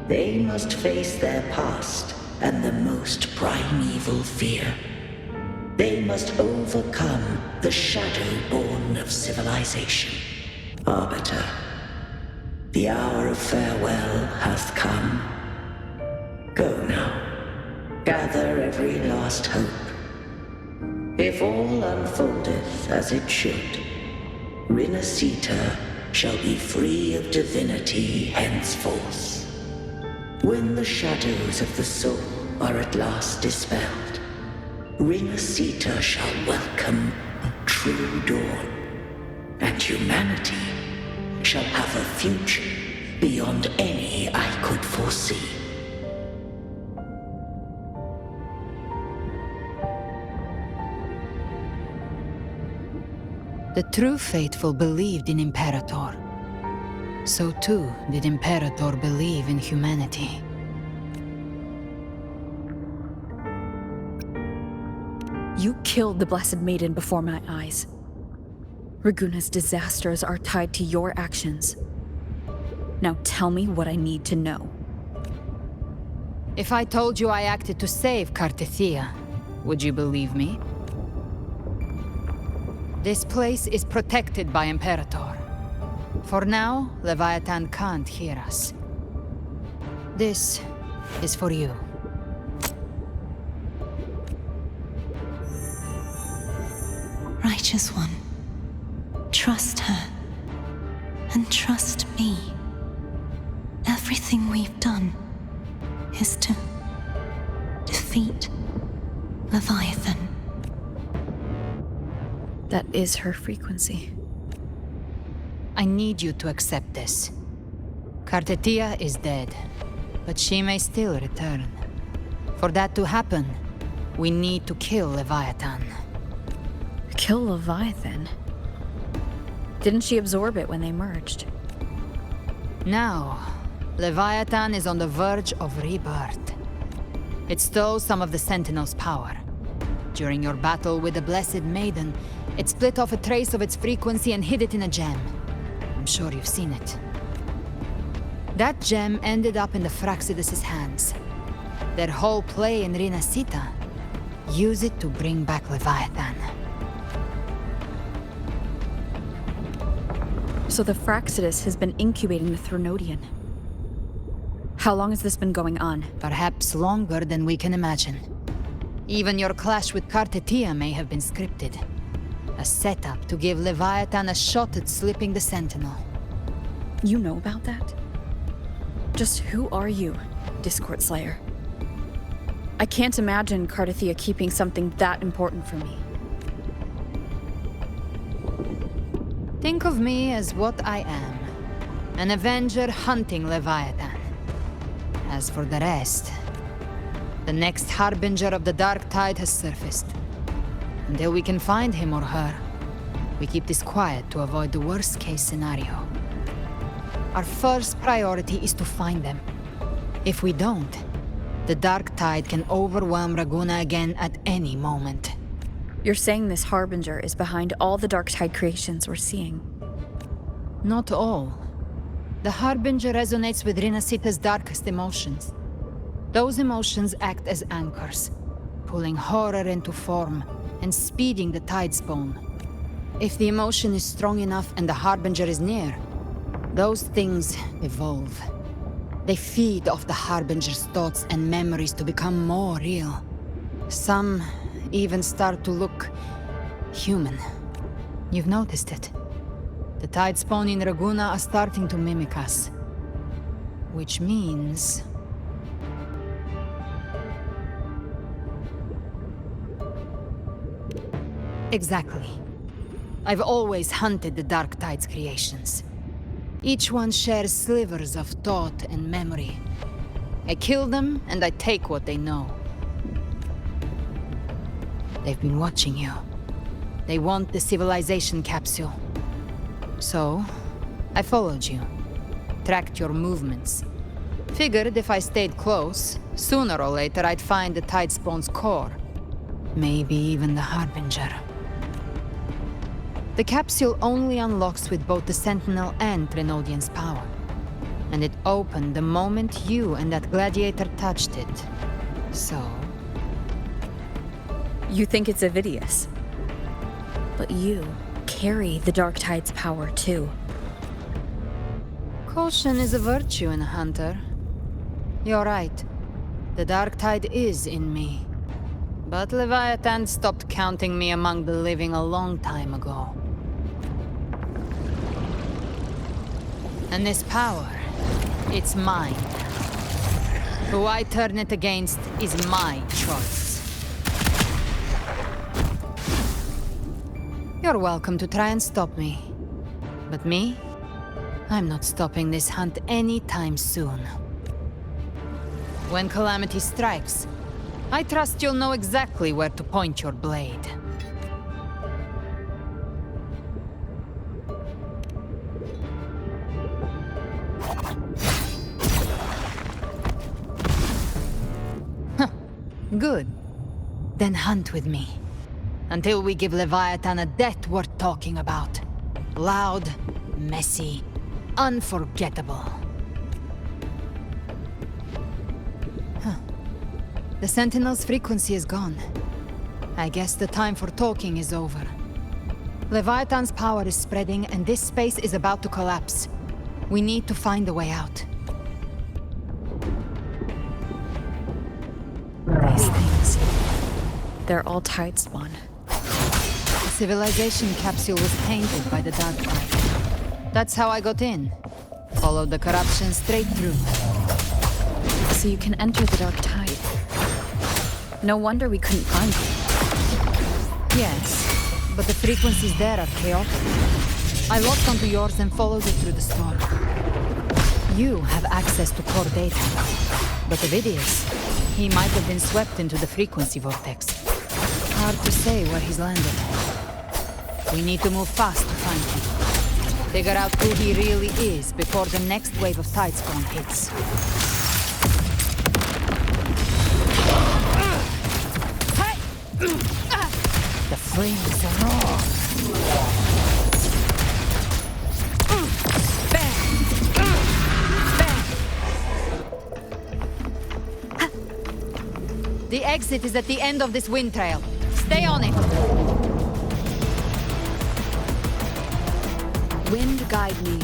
they must face their past and the most primeval fear. They must overcome the shadow born of civilization. Arbiter, the hour of farewell hath come. Go now, gather every last hope. If all unfoldeth as it should, Renacita shall be free of divinity henceforth. When the shadows of the soul are at last dispelled, Rinasita shall welcome a true dawn, and humanity shall have a future beyond any I could foresee. The true faithful believed in Imperator. So too did Imperator believe in humanity. You killed the Blessed Maiden before my eyes. Raguna's disasters are tied to your actions. Now tell me what I need to know. If I told you I acted to save Cartethia, would you believe me? This place is protected by Imperator. For now, Leviathan can't hear us. This is for you. Righteous One, trust her, and trust me. Everything we've done is to defeat Leviathan. That is her frequency. I need you to accept this. Cartethia is dead, but she may still return. For that to happen, we need to kill Leviathan. Kill Leviathan? Didn't she absorb it when they merged? Now, Leviathan is on the verge of rebirth. It stole some of the Sentinel's power. During your battle with the Blessed Maiden, it split off a trace of its frequency and hid it in a gem. I'm sure you've seen it. That gem ended up in the Fraxidus' hands. Their whole play in Rinasita, use it to bring back Leviathan. So the Fraxidus has been incubating the Thronodian. How long has this been going on? Perhaps longer than we can imagine. Even your clash with Cartethia may have been scripted. A setup to give Leviathan a shot at slipping the Sentinel. You know about that? Just who are you, Discord Slayer? I can't imagine Cartethia keeping something that important from me. Think of me as what I am. An Avenger hunting Leviathan. As for the rest, the next Harbinger of the Dark Tide has surfaced. Until we can find him or her, we keep this quiet to avoid the worst-case scenario. Our first priority is to find them. If we don't, the Dark Tide can overwhelm Raguna again at any moment. You're saying this Harbinger is behind all the Dark Tide creations we're seeing? Not all. The Harbinger resonates with Rinasita's darkest emotions. Those emotions act as anchors, pulling horror into form and speeding the Tidespawn. If the emotion is strong enough and the Harbinger is near, those things evolve. They feed off the Harbinger's thoughts and memories to become more real. Some even start to look human. You've noticed it. The Tidespawn in Raguna are starting to mimic us. Which means... Exactly. I've always hunted the Dark Tide's creations. Each one shares slivers of thought and memory. I kill them, and I take what they know. They've been watching you. They want the civilization capsule. So, I followed you. Tracked your movements. Figured if I stayed close, sooner or later I'd find the Tidespawn's core. Maybe even the Harbinger. The capsule only unlocks with both the Sentinel and Threnodian's power. And it opened the moment you and that gladiator touched it. So... You think it's Avidius. But you carry the Dark Tide's power too. Caution is a virtue in a hunter. You're right. The Dark Tide is in me. But Leviathan stopped counting me among the living a long time ago. And this power, it's mine. Who I turn it against is my choice. You're welcome to try and stop me. But me? I'm not stopping this hunt anytime soon. When calamity strikes, I trust you'll know exactly where to point your blade. Good. Then hunt with me. Until we give Leviathan a death worth talking about. Loud, messy, unforgettable. The Sentinel's frequency is gone. I guess the time for talking is over. Leviathan's power is spreading, and this space is about to collapse. We need to find a way out. These things. They're all tide spawn. The civilization capsule was tainted by the Dark Tide. That's how I got in. Followed the corruption straight through. So you can enter the Dark Tide. No wonder we couldn't find you. Yes, but the frequencies there are chaotic. I locked onto yours and followed it through the storm. You have access to core data. But Ovidius, he might have been swept into the frequency vortex. Hard to say where he's landed. We need to move fast to find him. Figure out who he really is before the next wave of tide spawn hits. The flames are on. The exit is at the end of this wind trail. Stay on it. Wind guide me.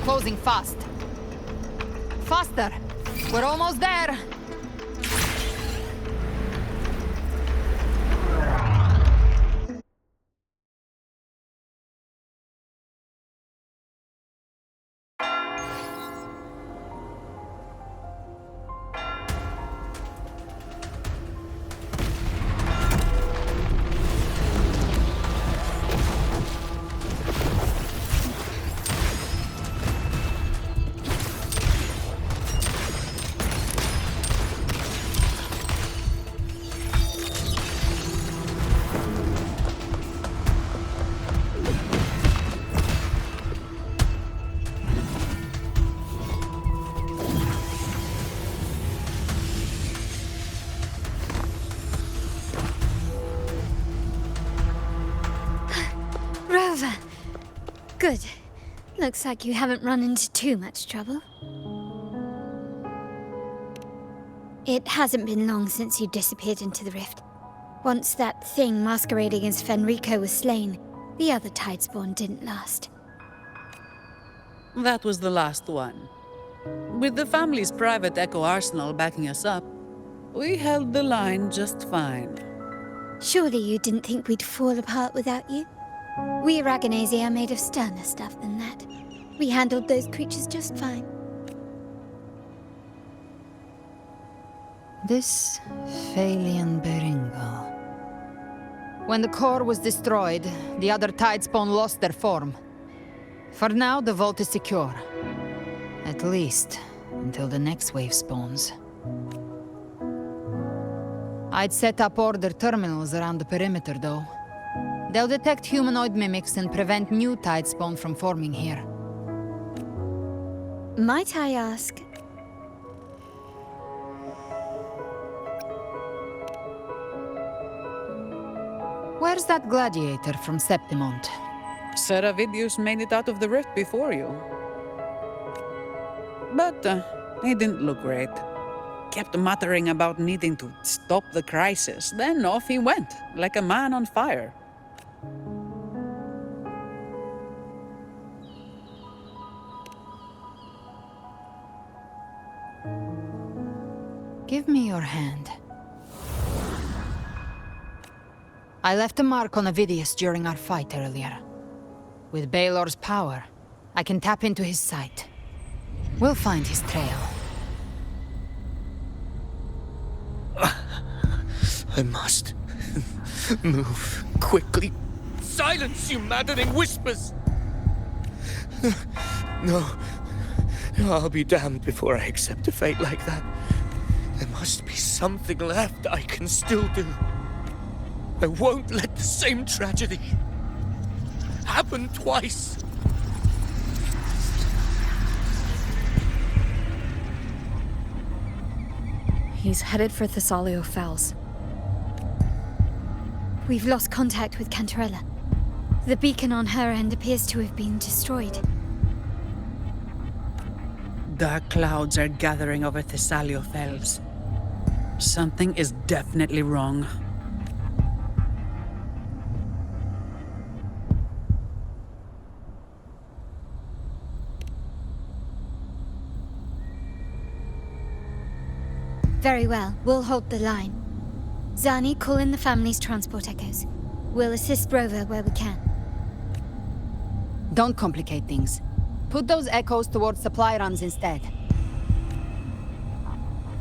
Closing fast. Faster! We're almost there! Good. Looks like you haven't run into too much trouble. It hasn't been long since you disappeared into the rift. Once that thing masquerading as Fenrico was slain, the other Tidespawn didn't last. That was the last one. With the family's private Echo Arsenal backing us up, we held the line just fine. Surely you didn't think we'd fall apart without you? We Aragonese are made of sterner stuff than that. We handled those creatures just fine. This Phalian Beringal. When the core was destroyed, the other Tidespawn lost their form. For now, the vault is secure. At least, until the next wave spawns. I'd set up order terminals around the perimeter, though. They'll detect humanoid mimics and prevent new Tidespawn from forming here. Might I ask? Where's that gladiator from Septimont? Seravidius made it out of the rift before you. he didn't look great. Kept muttering about needing to stop the crisis, then off he went, like a man on fire. Give me your hand. I left a mark on Avidius during our fight earlier. With Baelor's power, I can tap into his sight. We'll find his trail. I must move quickly. Silence, you maddening whispers! No, I'll be damned before I accept a fate like that. There must be something left I can still do. I won't let the same tragedy happen twice. He's headed for Thessalio Fells. We've lost contact with Cantarella. The beacon on her end appears to have been destroyed. Dark clouds are gathering over Thessalio Fells. Something is definitely wrong. Very well, we'll hold the line. Zani, call in the family's transport echoes. We'll assist Rover where we can. Don't complicate things. Put those echoes towards supply runs instead.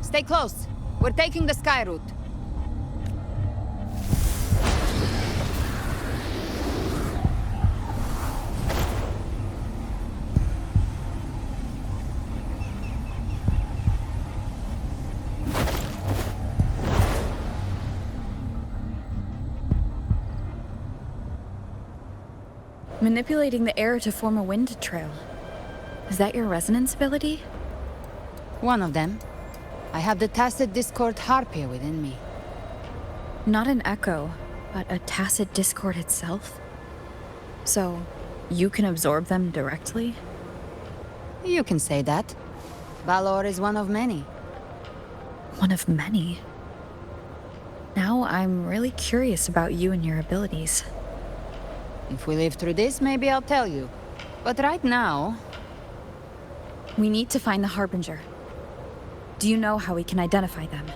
Stay close. We're taking the sky route. Manipulating the air to form a wind trail. Is that your resonance ability? One of them. I have the Tacit Discord Harpia within me. Not an echo, but a Tacit Discord itself? So, you can absorb them directly? You can say that. Balor is one of many. One of many? Now I'm really curious about you and your abilities. If we live through this, maybe I'll tell you. But right now... We need to find the Harbinger. Do you know how we can identify them?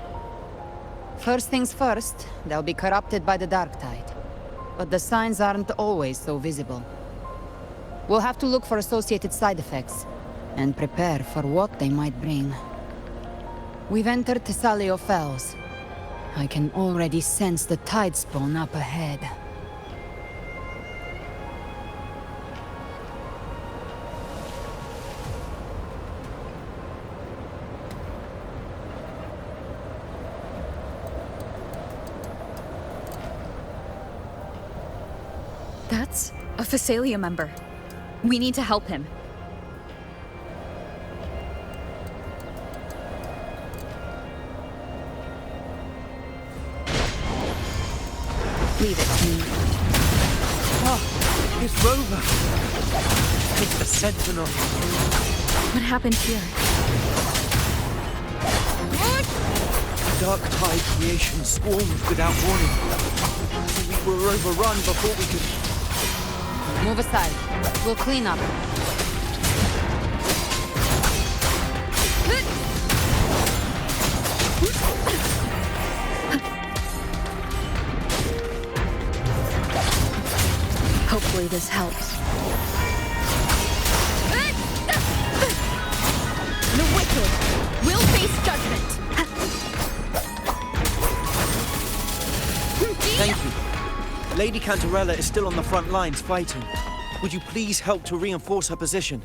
First things first, they'll be corrupted by the Dark Tide. But the signs aren't always so visible. We'll have to look for associated side effects, and prepare for what they might bring. We've entered Thessalio Fells. I can already sense the tide spawn up ahead. That's a Phasalia member. We need to help him. Leave it to me. Oh, it's Rover. It's the Sentinel. What happened here? Dark Tide creation swarmed without warning. We were overrun before we could... Move aside. We'll clean up. Hopefully this helps. The wicked will face judgment. Thank you. Lady Cantarella is still on the front lines fighting. Would you please help to reinforce her position?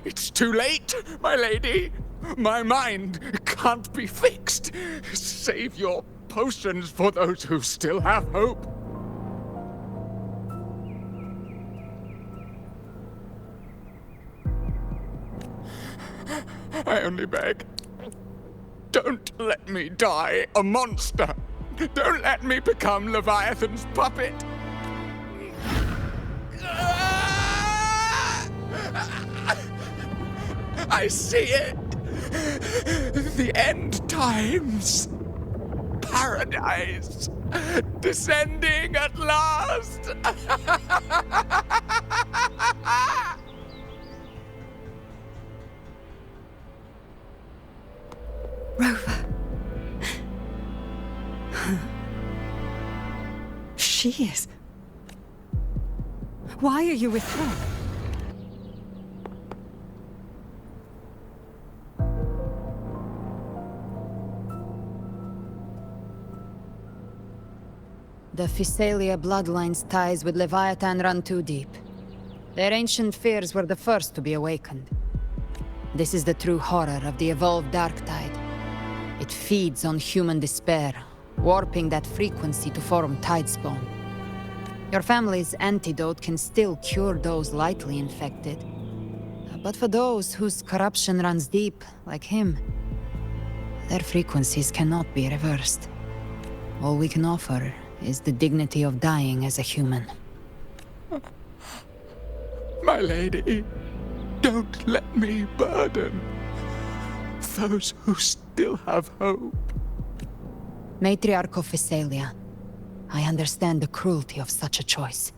It's too late, my lady. My mind can't be fixed. Save your potions for those who still have hope. I only beg. Don't let me die a monster. Don't let me become Leviathan's puppet. I see it. The end times. Paradise. Descending at last. Rover. She is. Why are you with her? The Physalia bloodline's ties with Leviathan run too deep. Their ancient fears were the first to be awakened. This is the true horror of the evolved dark tide. It feeds on human despair, warping that frequency to form tidespawn. Your family's antidote can still cure those lightly infected. But for those whose corruption runs deep, like him, their frequencies cannot be reversed. All we can offer is the dignity of dying as a human. My lady, don't let me burden those who still have hope. Matriarch of Physalia, I understand the cruelty of such a choice.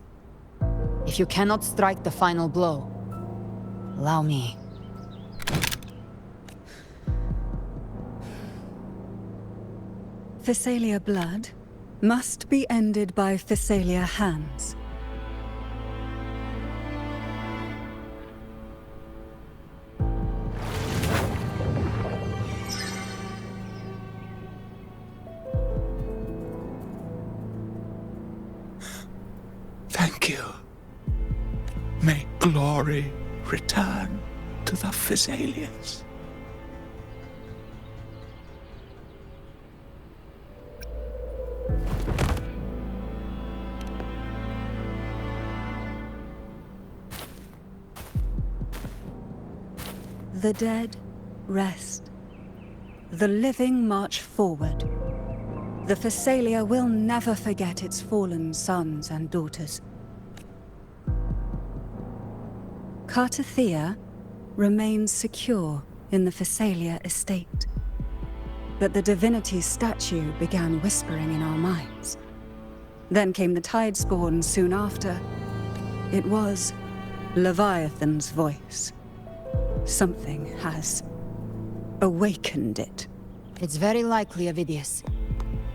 If you cannot strike the final blow, allow me. Physalia blood must be ended by Physalia hands. Thank you. May glory return to the Physalians. The dead rest. The living march forward. The Physalia will never forget its fallen sons and daughters. Cartathea remains secure in the Physalia estate. But the divinity's statue began whispering in our minds. Then came the Tidespawn soon after. It was Leviathan's voice. Something has awakened it. It's very likely, Avidius.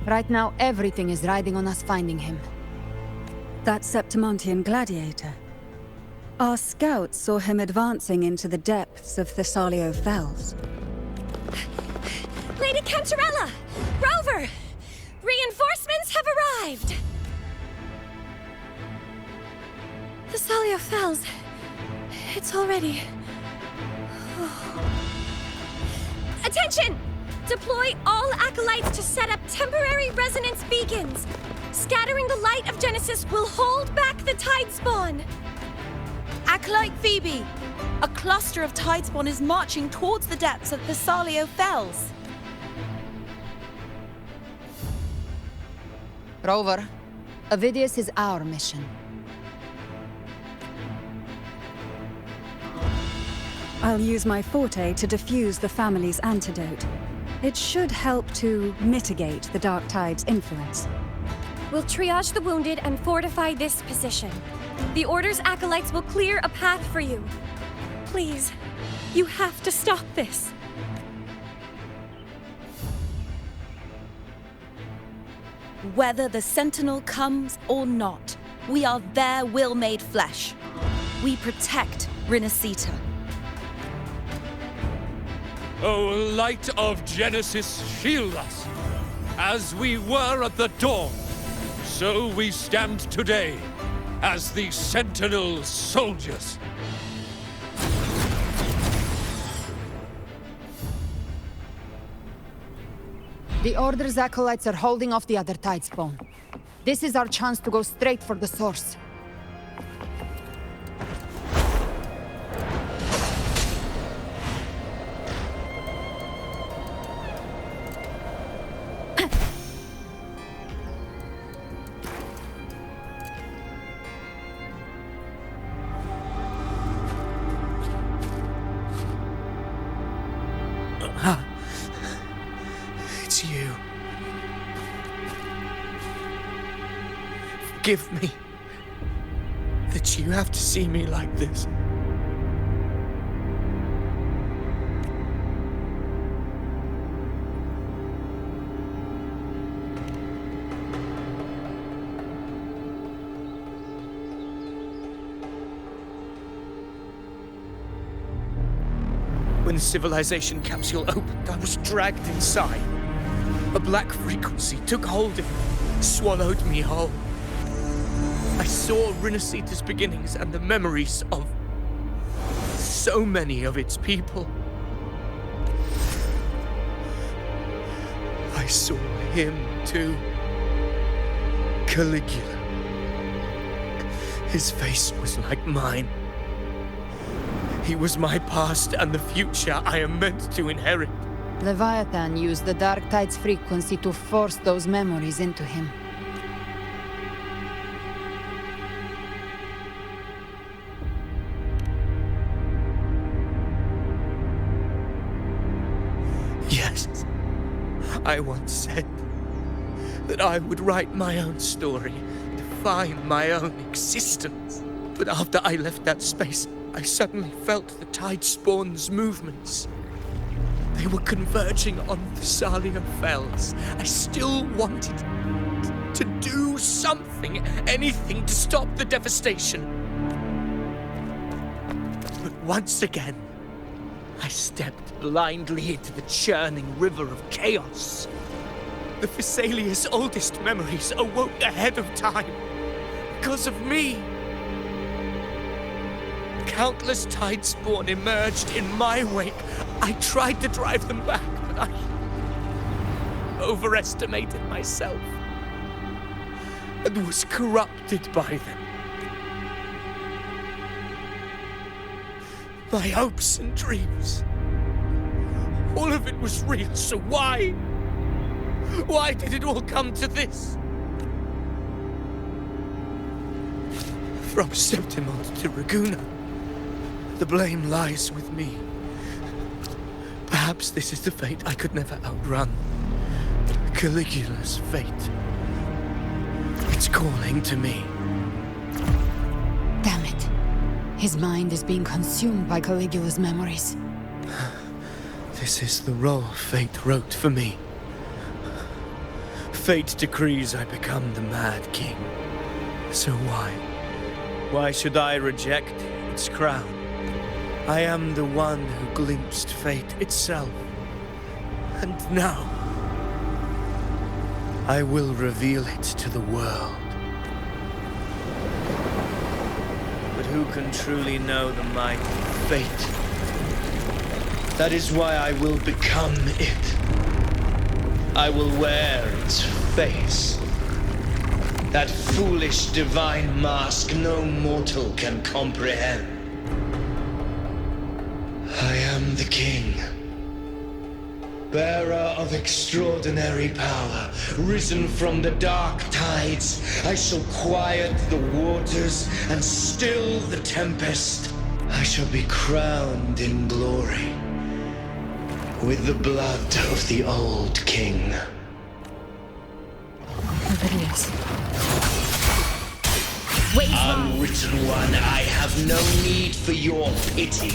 Right now, everything is riding on us finding him. That Septimontian gladiator. Our scouts saw him advancing into the depths of Thessalio Fells. Lady Cantarella! Rover! Reinforcements have arrived! Thessalio Fells. It's already... Attention! Deploy all acolytes to set up temporary resonance beacons. Scattering the light of Genesis will hold back the Tidespawn. Acolyte Phoebe, a cluster of Tidespawn is marching towards the depths of Thessalio Fells. Rover, Avidius is our mission. I'll use my forte to defuse the family's antidote. It should help to mitigate the Dark Tide's influence. We'll triage the wounded and fortify this position. The Order's acolytes will clear a path for you. Please, you have to stop this. Whether the Sentinel comes or not, we are their will made flesh. We protect Rinasita. O light of Genesis, shield us. As we were at the dawn, so we stand today as the Sentinel soldiers. The Order's acolytes are holding off the other Tidespawn. This is our chance to go straight for the source. It's you. Forgive me that you have to see me like this. When the civilization capsule opened, I was dragged inside. A black frequency took hold of me, swallowed me whole. I saw Rinasita's beginnings and the memories of so many of its people. I saw him too. Caligula. His face was like mine. He was my past and the future I am meant to inherit. Leviathan used the Dark Tide's frequency to force those memories into him. Yes, I once said that I would write my own story, define my own existence. But after I left that space, I suddenly felt the Tidespawn's movements. They were converging on the Thalia Fells. I still wanted to do something, anything to stop the devastation. But once again, I stepped blindly into the churning river of chaos. The Thessalia's oldest memories awoke ahead of time because of me. Countless Tidespawn emerged in my wake. I tried to drive them back, but I overestimated myself and was corrupted by them. My hopes and dreams, all of it was real, so why? Why did it all come to this? From Septimont to Raguna, the blame lies with me. Perhaps this is the fate I could never outrun. Caligula's fate. It's calling to me. Damn it. His mind is being consumed by Caligula's memories. This is the role fate wrote for me. Fate decrees I become the Mad King. So why? Why should I reject its crown? I am the one who glimpsed fate itself. And now, I will reveal it to the world. But who can truly know the might of fate? That is why I will become it. I will wear its face. That foolish divine mask no mortal can comprehend. I am the king, bearer of extraordinary power, risen from the dark tides. I shall quiet the waters and still the tempest. I shall be crowned in glory with the blood of the old king. Unwritten one, I have no need for your pity.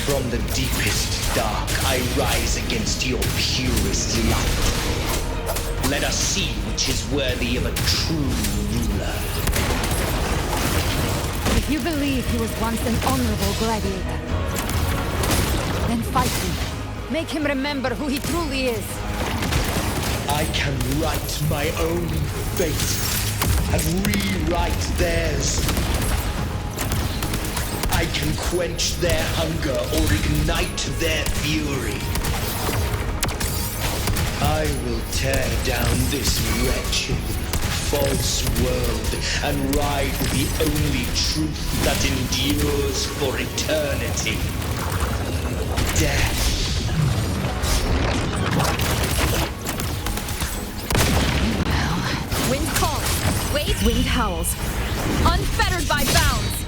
From the deepest dark, I rise against your purest light. Let us see which is worthy of a true ruler. If you believe he was once an honorable gladiator, then fight him. Make him remember who he truly is. I can write my own fate and rewrite theirs. I can quench their hunger or ignite their fury. I will tear down this wretched, false world and ride the only truth that endures for eternity. Death. Wind calls. Wind howls. Unfettered by bounds.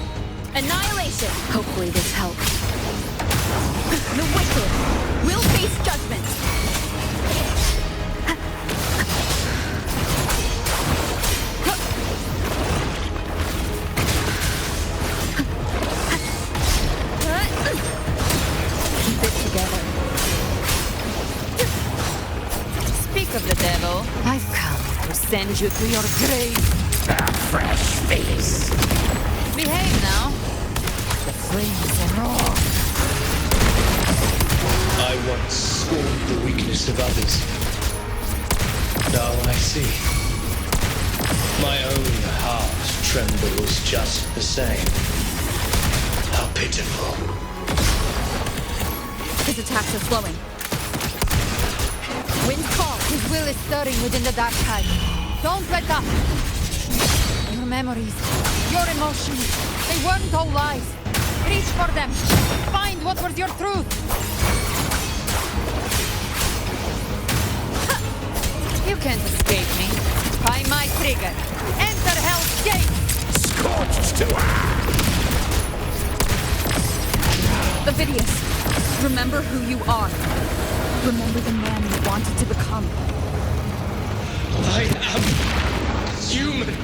Annihilation. Hopefully this helps. The Keep it together. Speak of the devil, I've come to send you to your grave. A fresh face. Behave now. The flames are raw. I once scorned the weakness of others. Now I see. My own heart trembles just the same. How pitiful. His attacks are slowing. Wind's call. His will is stirring within the dark tide. Don't let up. Your memories, your emotions, they weren't all lies. Reach for them. Find what was your truth. You can't escape me. By my trigger. Enter Hell's Gate. Scorched to Ovidius, remember who you are. Remember the man you wanted to become. I am human.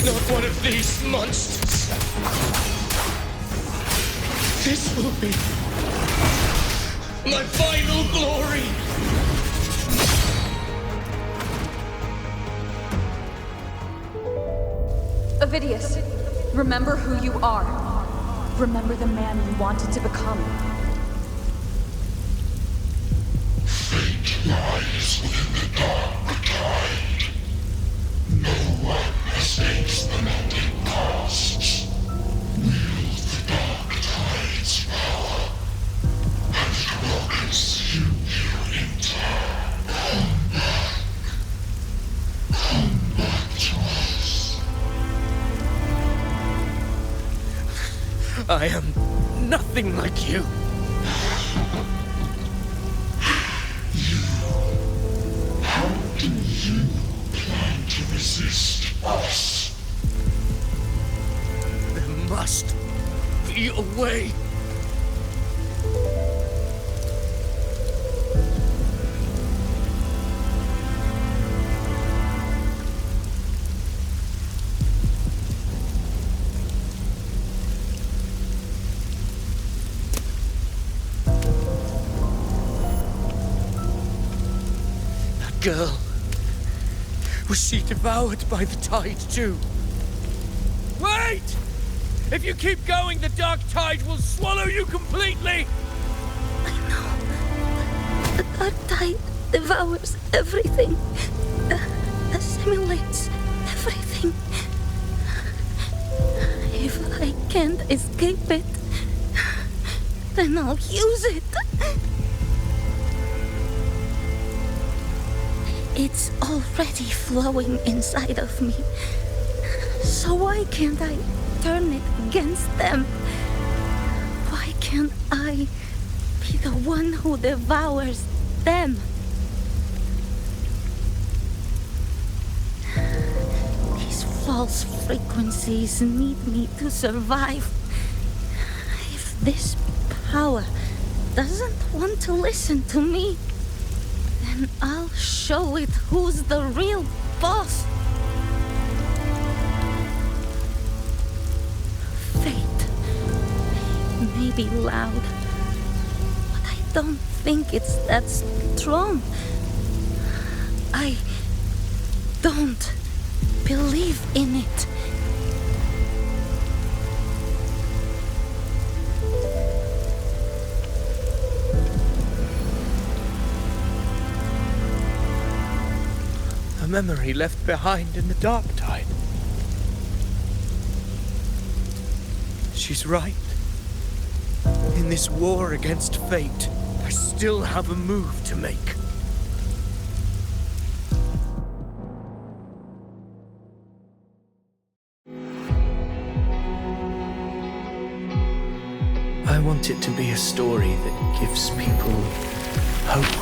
Not one of these monsters. This will be my final glory. Ovidius, remember who you are. Remember the man you wanted to become. Fate lies within the dark tide. No one escapes the mending costs. Wield the dark tide's power, and it will consume you in turn. Come back to us. I am nothing like you. How do you plan to resist us? There must be a way. Girl. Was she devoured by the tide too? Wait! If you keep going, the dark tide will swallow you completely! The dark tide devours everything. Assimilates everything. If I can't escape it, then I'll use it. It's already flowing inside of me. So why can't I turn it against them? Why can't I be the one who devours them? These false frequencies need me to survive. If this power doesn't want to listen to me, then I'll show it who's the real boss. Fate may be loud, but I don't think it's that strong. I don't believe in it. A memory left behind in the dark tide. She's right. In this war against fate, I still have a move to make. I want it to be a story that gives people hope.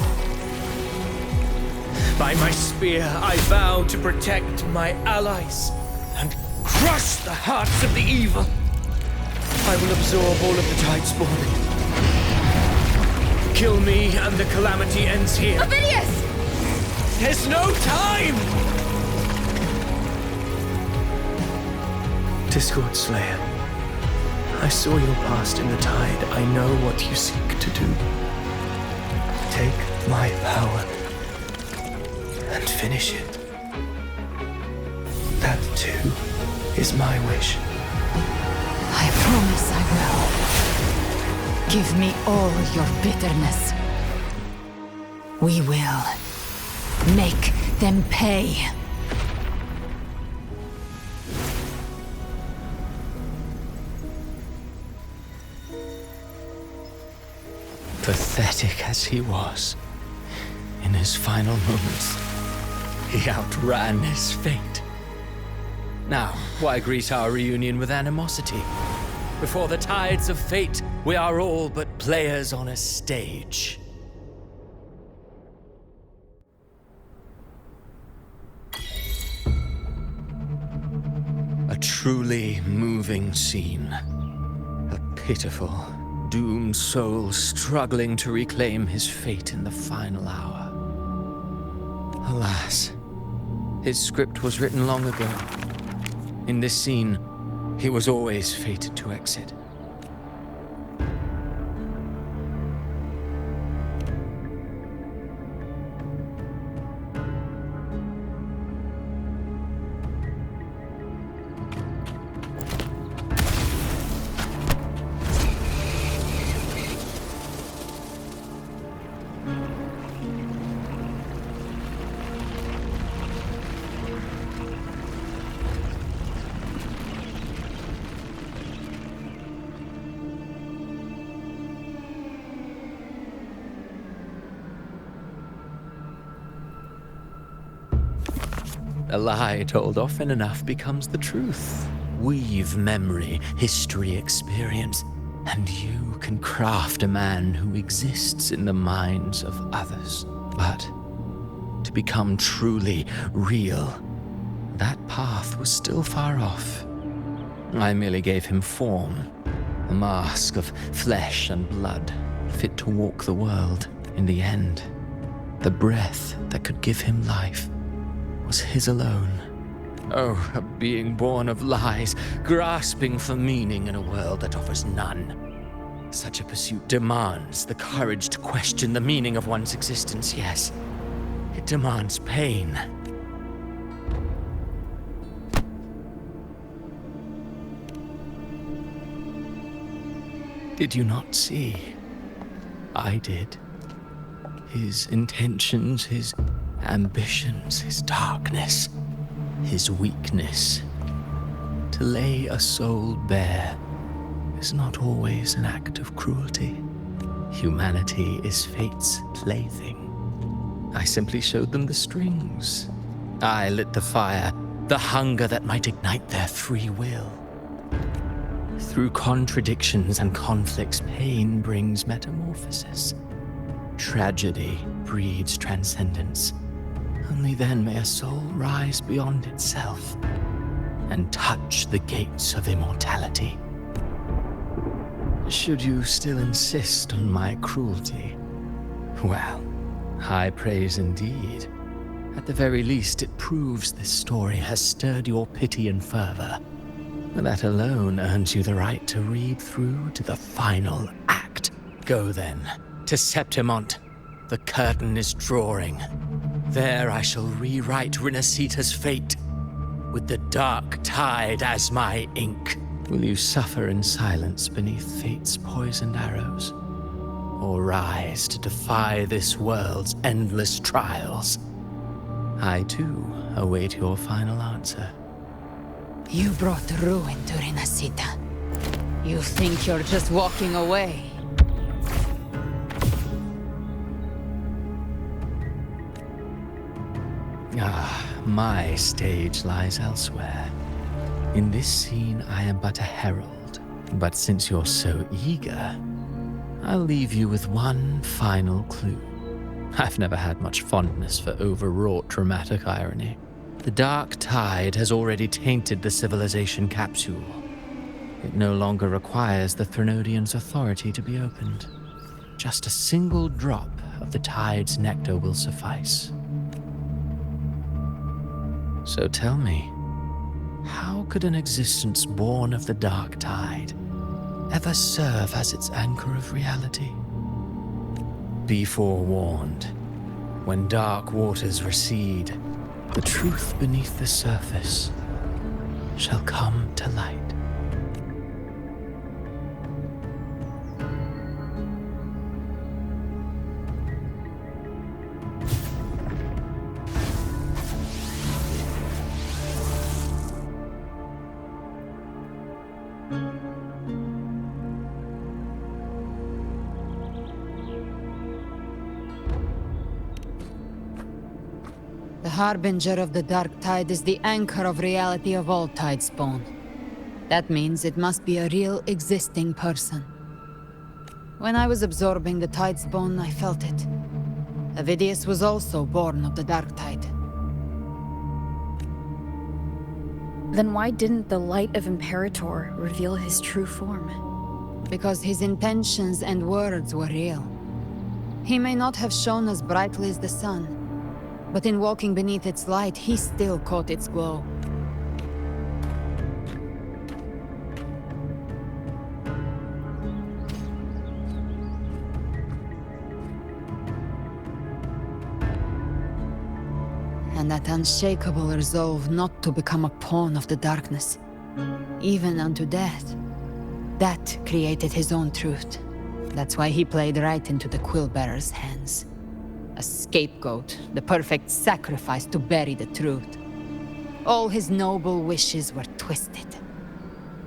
By my spear, I vow to protect my allies and crush the hearts of the evil. I will absorb all of the tide spawn. Kill me and the calamity ends here. Ovidius! There's no time! Discord Slayer, I saw your past in the tide. I know what you seek to do. Take my power and finish it. That too is my wish. I promise I will. Give me all your bitterness. We will make them pay. Pathetic as he was, in his final moments, he outran his fate. Now, why greet our reunion with animosity? Before the tides of fate, we are all but players on a stage. A truly moving scene. A pitiful, doomed soul struggling to reclaim his fate in the final hour. Alas, his script was written long ago. In this scene, he was always fated to exit. A lie told often enough becomes the truth. Weave memory, history, experience, and you can craft a man who exists in the minds of others. But to become truly real, that path was still far off. I merely gave him form, a mask of flesh and blood, fit to walk the world. In the end, the breath that could give him life was his alone. Oh, a being born of lies, grasping for meaning in a world that offers none. Such a pursuit demands the courage to question the meaning of one's existence, yes. It demands pain. Did you not see? I did. His intentions, his ambitions, his darkness, his weakness. To lay a soul bare is not always an act of cruelty. Humanity is fate's plaything. I simply showed them the strings. I lit the fire, the hunger that might ignite their free will. Through contradictions and conflicts, pain brings metamorphosis. Tragedy breeds transcendence. Only then may a soul rise beyond itself and touch the gates of immortality. Should you still insist on my cruelty? Well, high praise indeed. At the very least, it proves this story has stirred your pity and fervor. That alone earns you the right to read through to the final act. Go then, to Septimont. The curtain is drawing. There I shall rewrite Rinasita's fate, with the dark tide as my ink. Will you suffer in silence beneath fate's poisoned arrows? Or rise to defy this world's endless trials? I too await your final answer. You brought ruin to Rinasita. You think you're just walking away? Ah, my stage lies elsewhere. In this scene, I am but a herald. But since you're so eager, I'll leave you with one final clue. I've never had much fondness for overwrought dramatic irony. The dark tide has already tainted the civilization capsule. It no longer requires the Threnodian's authority to be opened. Just a single drop of the tide's nectar will suffice. So tell me, how could an existence born of the dark tide ever serve as its anchor of reality? Be forewarned. When dark waters recede, the truth beneath the surface shall come to light. The Harbinger of the Dark Tide is the anchor of reality of all Tidespawn. That means it must be a real, existing person. When I was absorbing the Tidespawn, I felt it. Avidius was also born of the Dark Tide. Then why didn't the light of Imperator reveal his true form? Because his intentions and words were real. He may not have shone as brightly as the sun, but in walking beneath its light, he still caught its glow. And that unshakable resolve not to become a pawn of the darkness, even unto death, that created his own truth. That's why he played right into the Quillbearer's hands. A scapegoat, the perfect sacrifice to bury the truth. All his noble wishes were twisted.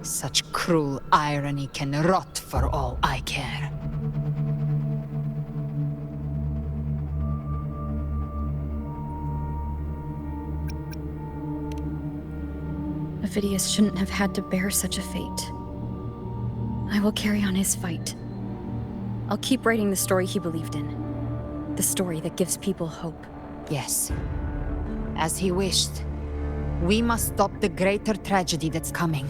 Such cruel irony can rot for all I care. Avidius shouldn't have had to bear such a fate. I will carry on his fight. I'll keep writing the story he believed in. The story that gives people hope. Yes. As he wished. We must stop the greater tragedy that's coming.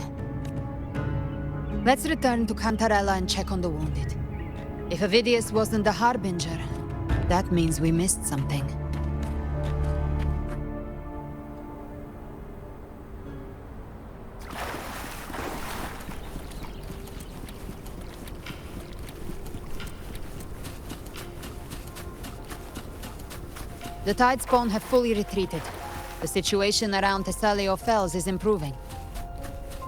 Let's return to Cantarella and check on the wounded. If Avidius wasn't the Harbinger, that means we missed something. The Tidespawn have fully retreated. The situation around Thessalio Fells is improving.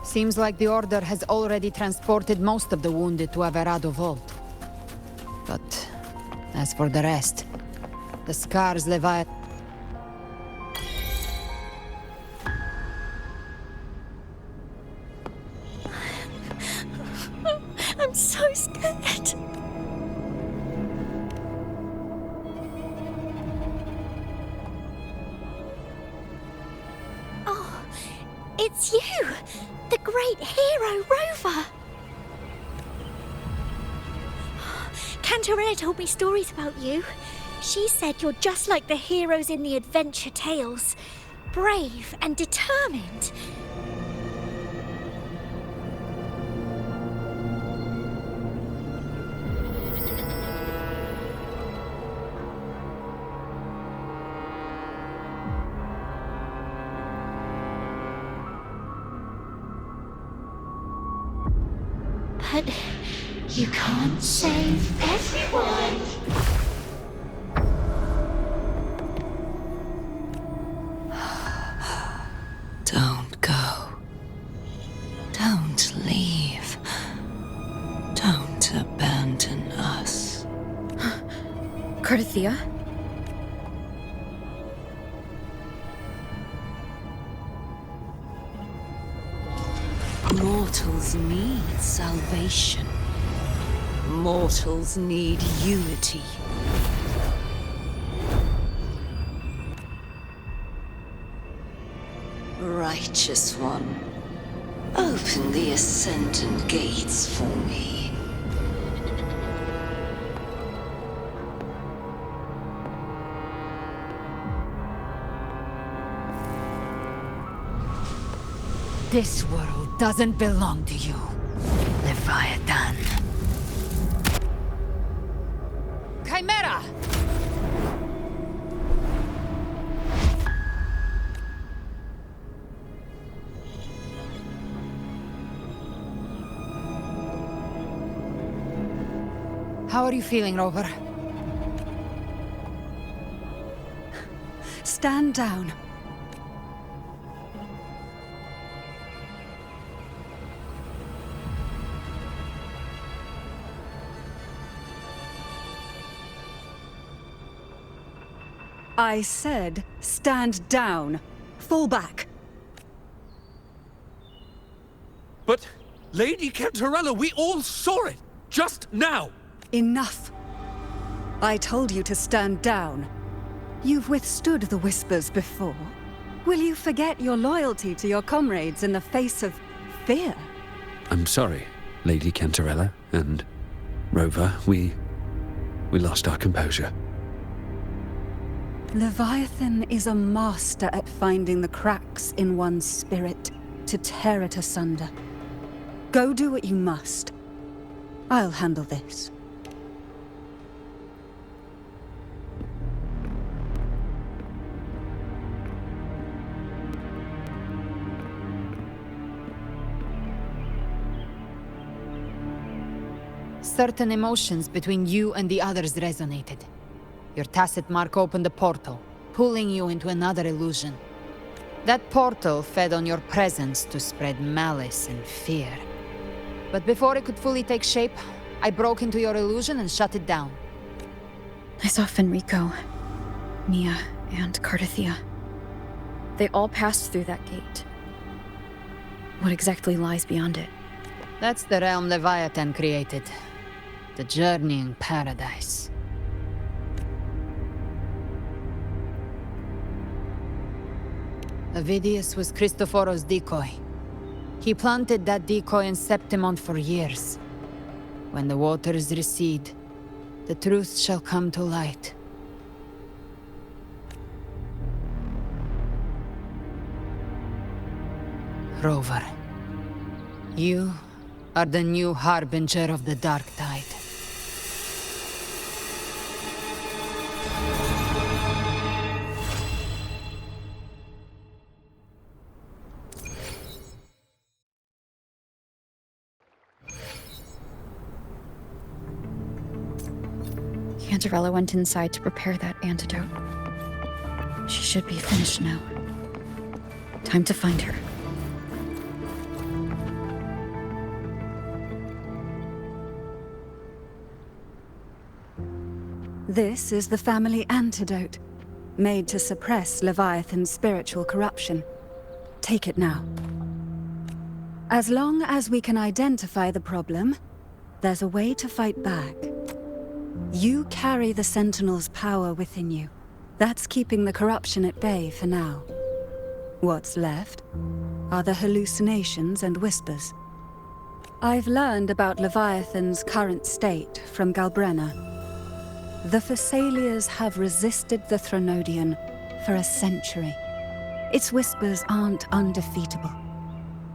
Seems like the Order has already transported most of the wounded to Averado Vault. But as for the rest, the scars Leviathan... I'm so scared. It's you! The great hero, Rover! Cantarella told me stories about you. She said you're just like the heroes in the adventure tales. Brave and determined. But you can't save everyone. Don't go. Don't leave. Don't abandon us. Carthea? Mortals need salvation. Mortals need unity. Righteous One, open the Ascendant gates for me. This world doesn't belong to you, Leviathan. Chimera! How are you feeling, Rover? Stand down. I said, stand down. Fall back. But, Lady Cantarella, we all saw it! Just now! Enough. I told you to stand down. You've withstood the whispers before. Will you forget your loyalty to your comrades in the face of fear? I'm sorry, Lady Cantarella and Rover. We lost our composure. Leviathan is a master at finding the cracks in one's spirit to tear it asunder. Go do what you must. I'll handle this. Certain emotions between you and the others resonated. Your tacit mark opened a portal, pulling you into another illusion. That portal fed on your presence to spread malice and fear. But before it could fully take shape, I broke into your illusion and shut it down. I saw Fenrico, Mia, and Cardathia. They all passed through that gate. What exactly lies beyond it? That's the realm Leviathan created. The journeying paradise. Avidius was Cristoforo's decoy. He planted that decoy in Septimont for years. When the waters recede, the truth shall come to light. Rover, you are the new harbinger of the Dark Tide. Cantarella went inside to prepare that antidote. She should be finished now. Time to find her. This is the family antidote, made to suppress Leviathan's spiritual corruption. Take it now. As long as we can identify the problem, there's a way to fight back. You carry the Sentinel's power within you. That's keeping the corruption at bay for now. What's left are the hallucinations and whispers. I've learned about Leviathan's current state from Galbrenna. The Thessalias have resisted the Thronodian for a century. Its whispers aren't undefeatable.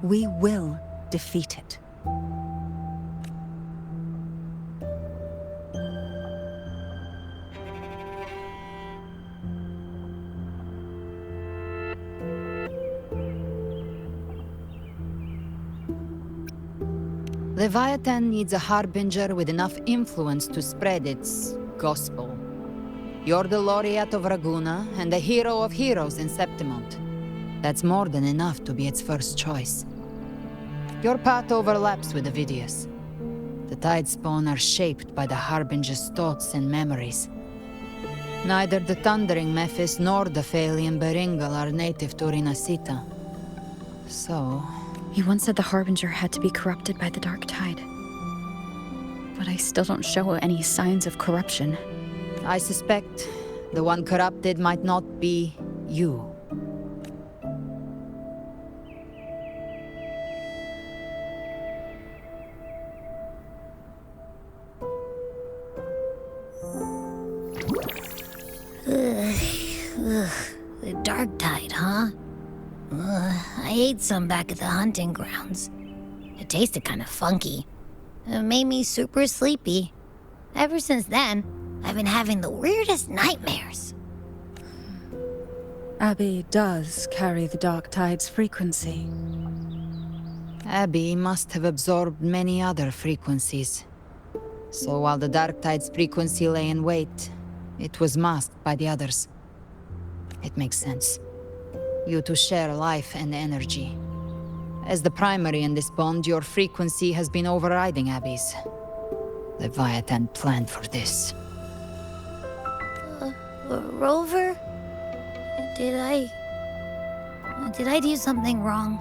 We will defeat it. Leviathan needs a harbinger with enough influence to spread its gospel. You're the laureate of Raguna and the hero of heroes in Septimont. That's more than enough to be its first choice. Your path overlaps with Avidius. The Tidespawn are shaped by the harbinger's thoughts and memories. Neither the Thundering Mephis nor the Phalian Beringal are native to Rinasita. So... You once said the Harbinger had to be corrupted by the Dark Tide. But I still don't show any signs of corruption. I suspect the one corrupted might not be you. The Dark Tide, huh? I ate some back at the hunting grounds. It tasted kind of funky. It made me super sleepy. Ever since then, I've been having the weirdest nightmares. Abby does carry the Dark Tide's frequency. Abby must have absorbed many other frequencies. So while the Dark Tide's frequency lay in wait, it was masked by the others. It makes sense. You two share life and energy. As the primary in this bond, your frequency has been overriding Abby's. Leviathan planned for this. Rover? Did I do something wrong?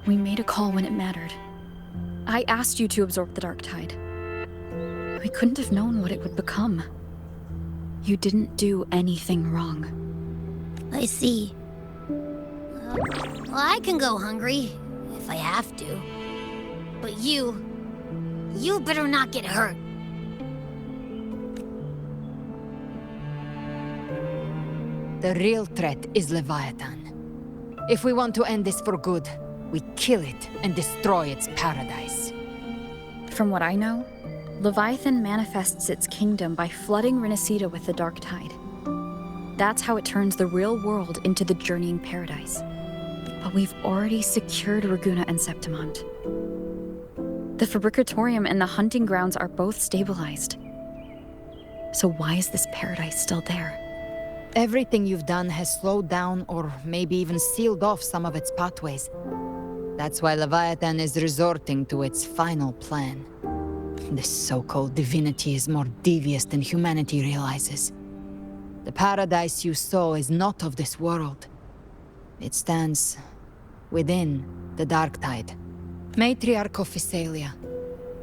We made a call when it mattered. I asked you to absorb the Dark Tide. We couldn't have known what it would become. You didn't do anything wrong. I see. Well, I can go hungry, if I have to. But you better not get hurt. The real threat is Leviathan. If we want to end this for good, we kill it and destroy its paradise. From what I know, Leviathan manifests its kingdom by flooding Renacita with the Dark Tide. That's how it turns the real world into the journeying paradise. But we've already secured Ragunna and Septimont. The Fabricatorium and the hunting grounds are both stabilized. So why is this paradise still there? Everything you've done has slowed down or maybe even sealed off some of its pathways. That's why Leviathan is resorting to its final plan. This so-called divinity is more devious than humanity realizes. The paradise you saw is not of this world. It stands within the Dark Tide. Matriarch of Physalia,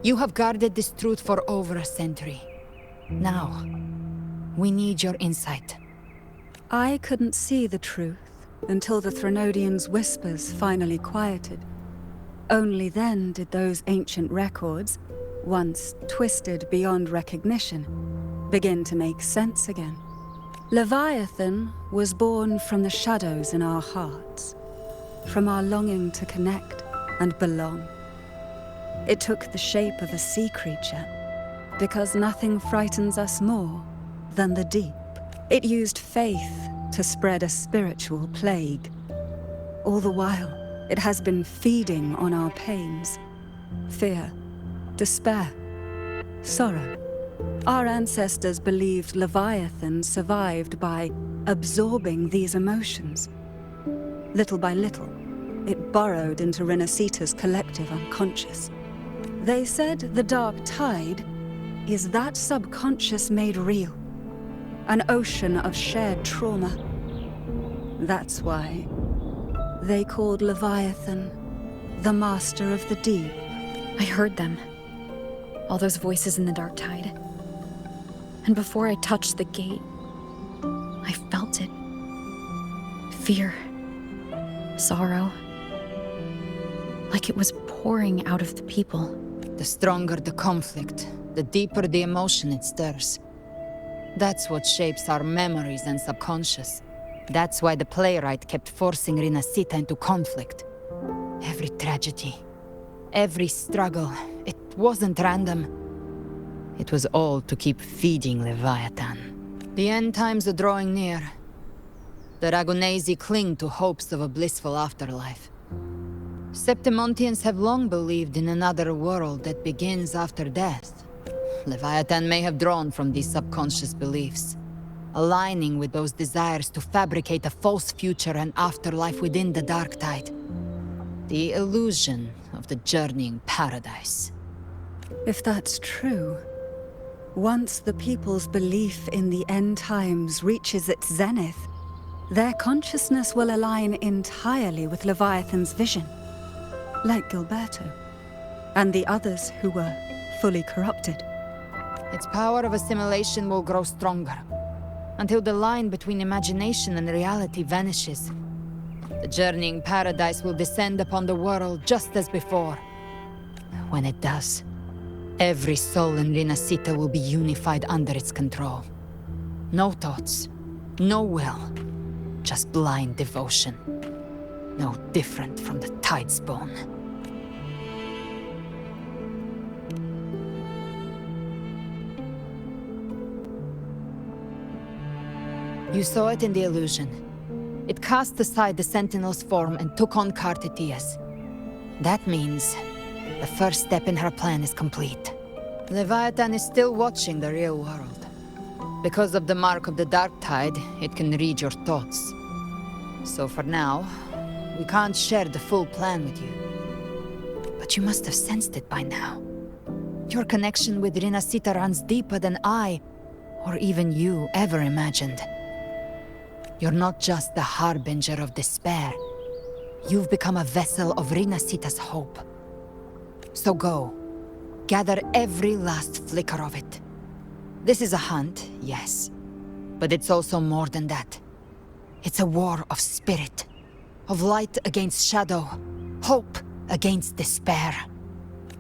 you have guarded this truth for over a century. Now, we need your insight. I couldn't see the truth until the Threnodians' whispers finally quieted. Only then did those ancient records, once twisted beyond recognition, begin to make sense again. Leviathan was born from the shadows in our hearts, from our longing to connect and belong. It took the shape of a sea creature, because nothing frightens us more than the deep. It used faith to spread a spiritual plague. All the while, it has been feeding on our pains, fear, despair, sorrow. Our ancestors believed Leviathan survived by absorbing these emotions. Little by little, it burrowed into Renacita's collective unconscious. They said the Dark Tide is that subconscious made real. An ocean of shared trauma. That's why they called Leviathan the Master of the Deep. I heard them. All those voices in the Dark Tide. And before I touched the gate, I felt it. Fear. Sorrow. Like it was pouring out of the people. The stronger the conflict, the deeper the emotion it stirs. That's what shapes our memories and subconscious. That's why the playwright kept forcing Renacita into conflict. Every tragedy, every struggle, it wasn't random. It was all to keep feeding Leviathan. The end times are drawing near. The Ragunesi cling to hopes of a blissful afterlife. Septimontians have long believed in another world that begins after death. Leviathan may have drawn from these subconscious beliefs, aligning with those desires to fabricate a false future and afterlife within the Dark Tide. The illusion of the journeying paradise. If that's true, once the people's belief in the end times reaches its zenith, their consciousness will align entirely with Leviathan's vision, like Gilberto, and the others who were fully corrupted. Its power of assimilation will grow stronger, until the line between imagination and reality vanishes. The journeying paradise will descend upon the world just as before. When it does, every soul in Renacita will be unified under its control. No thoughts, no will, just blind devotion. No different from the Tidespawn. You saw it in the illusion. It cast aside the Sentinel's form and took on Cartetius. That means the first step in her plan is complete. Leviathan is still watching the real world. Because of the mark of the Dark Tide, it can read your thoughts. So for now, we can't share the full plan with you. But you must have sensed it by now. Your connection with Rinasita runs deeper than I, or even you, ever imagined. You're not just the harbinger of despair. You've become a vessel of Rinasita's hope. So go. Gather every last flicker of it. This is a hunt, yes. But it's also more than that. It's a war of spirit. Of light against shadow. Hope against despair.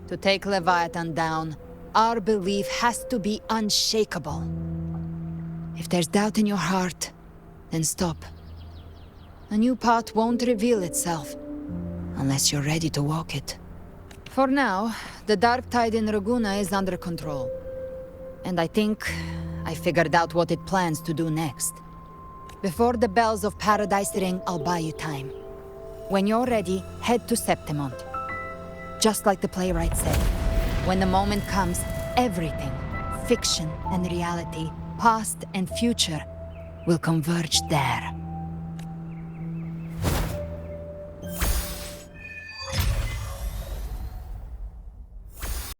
To take Leviathan down, our belief has to be unshakable. If there's doubt in your heart, then stop. A new path won't reveal itself, unless you're ready to walk it. For now, the Dark Tide in Raguna is under control. And I think I figured out what it plans to do next. Before the bells of Paradise ring, I'll buy you time. When you're ready, head to Septimont. Just like the playwright said, when the moment comes, everything, fiction and reality, past and future, will converge there.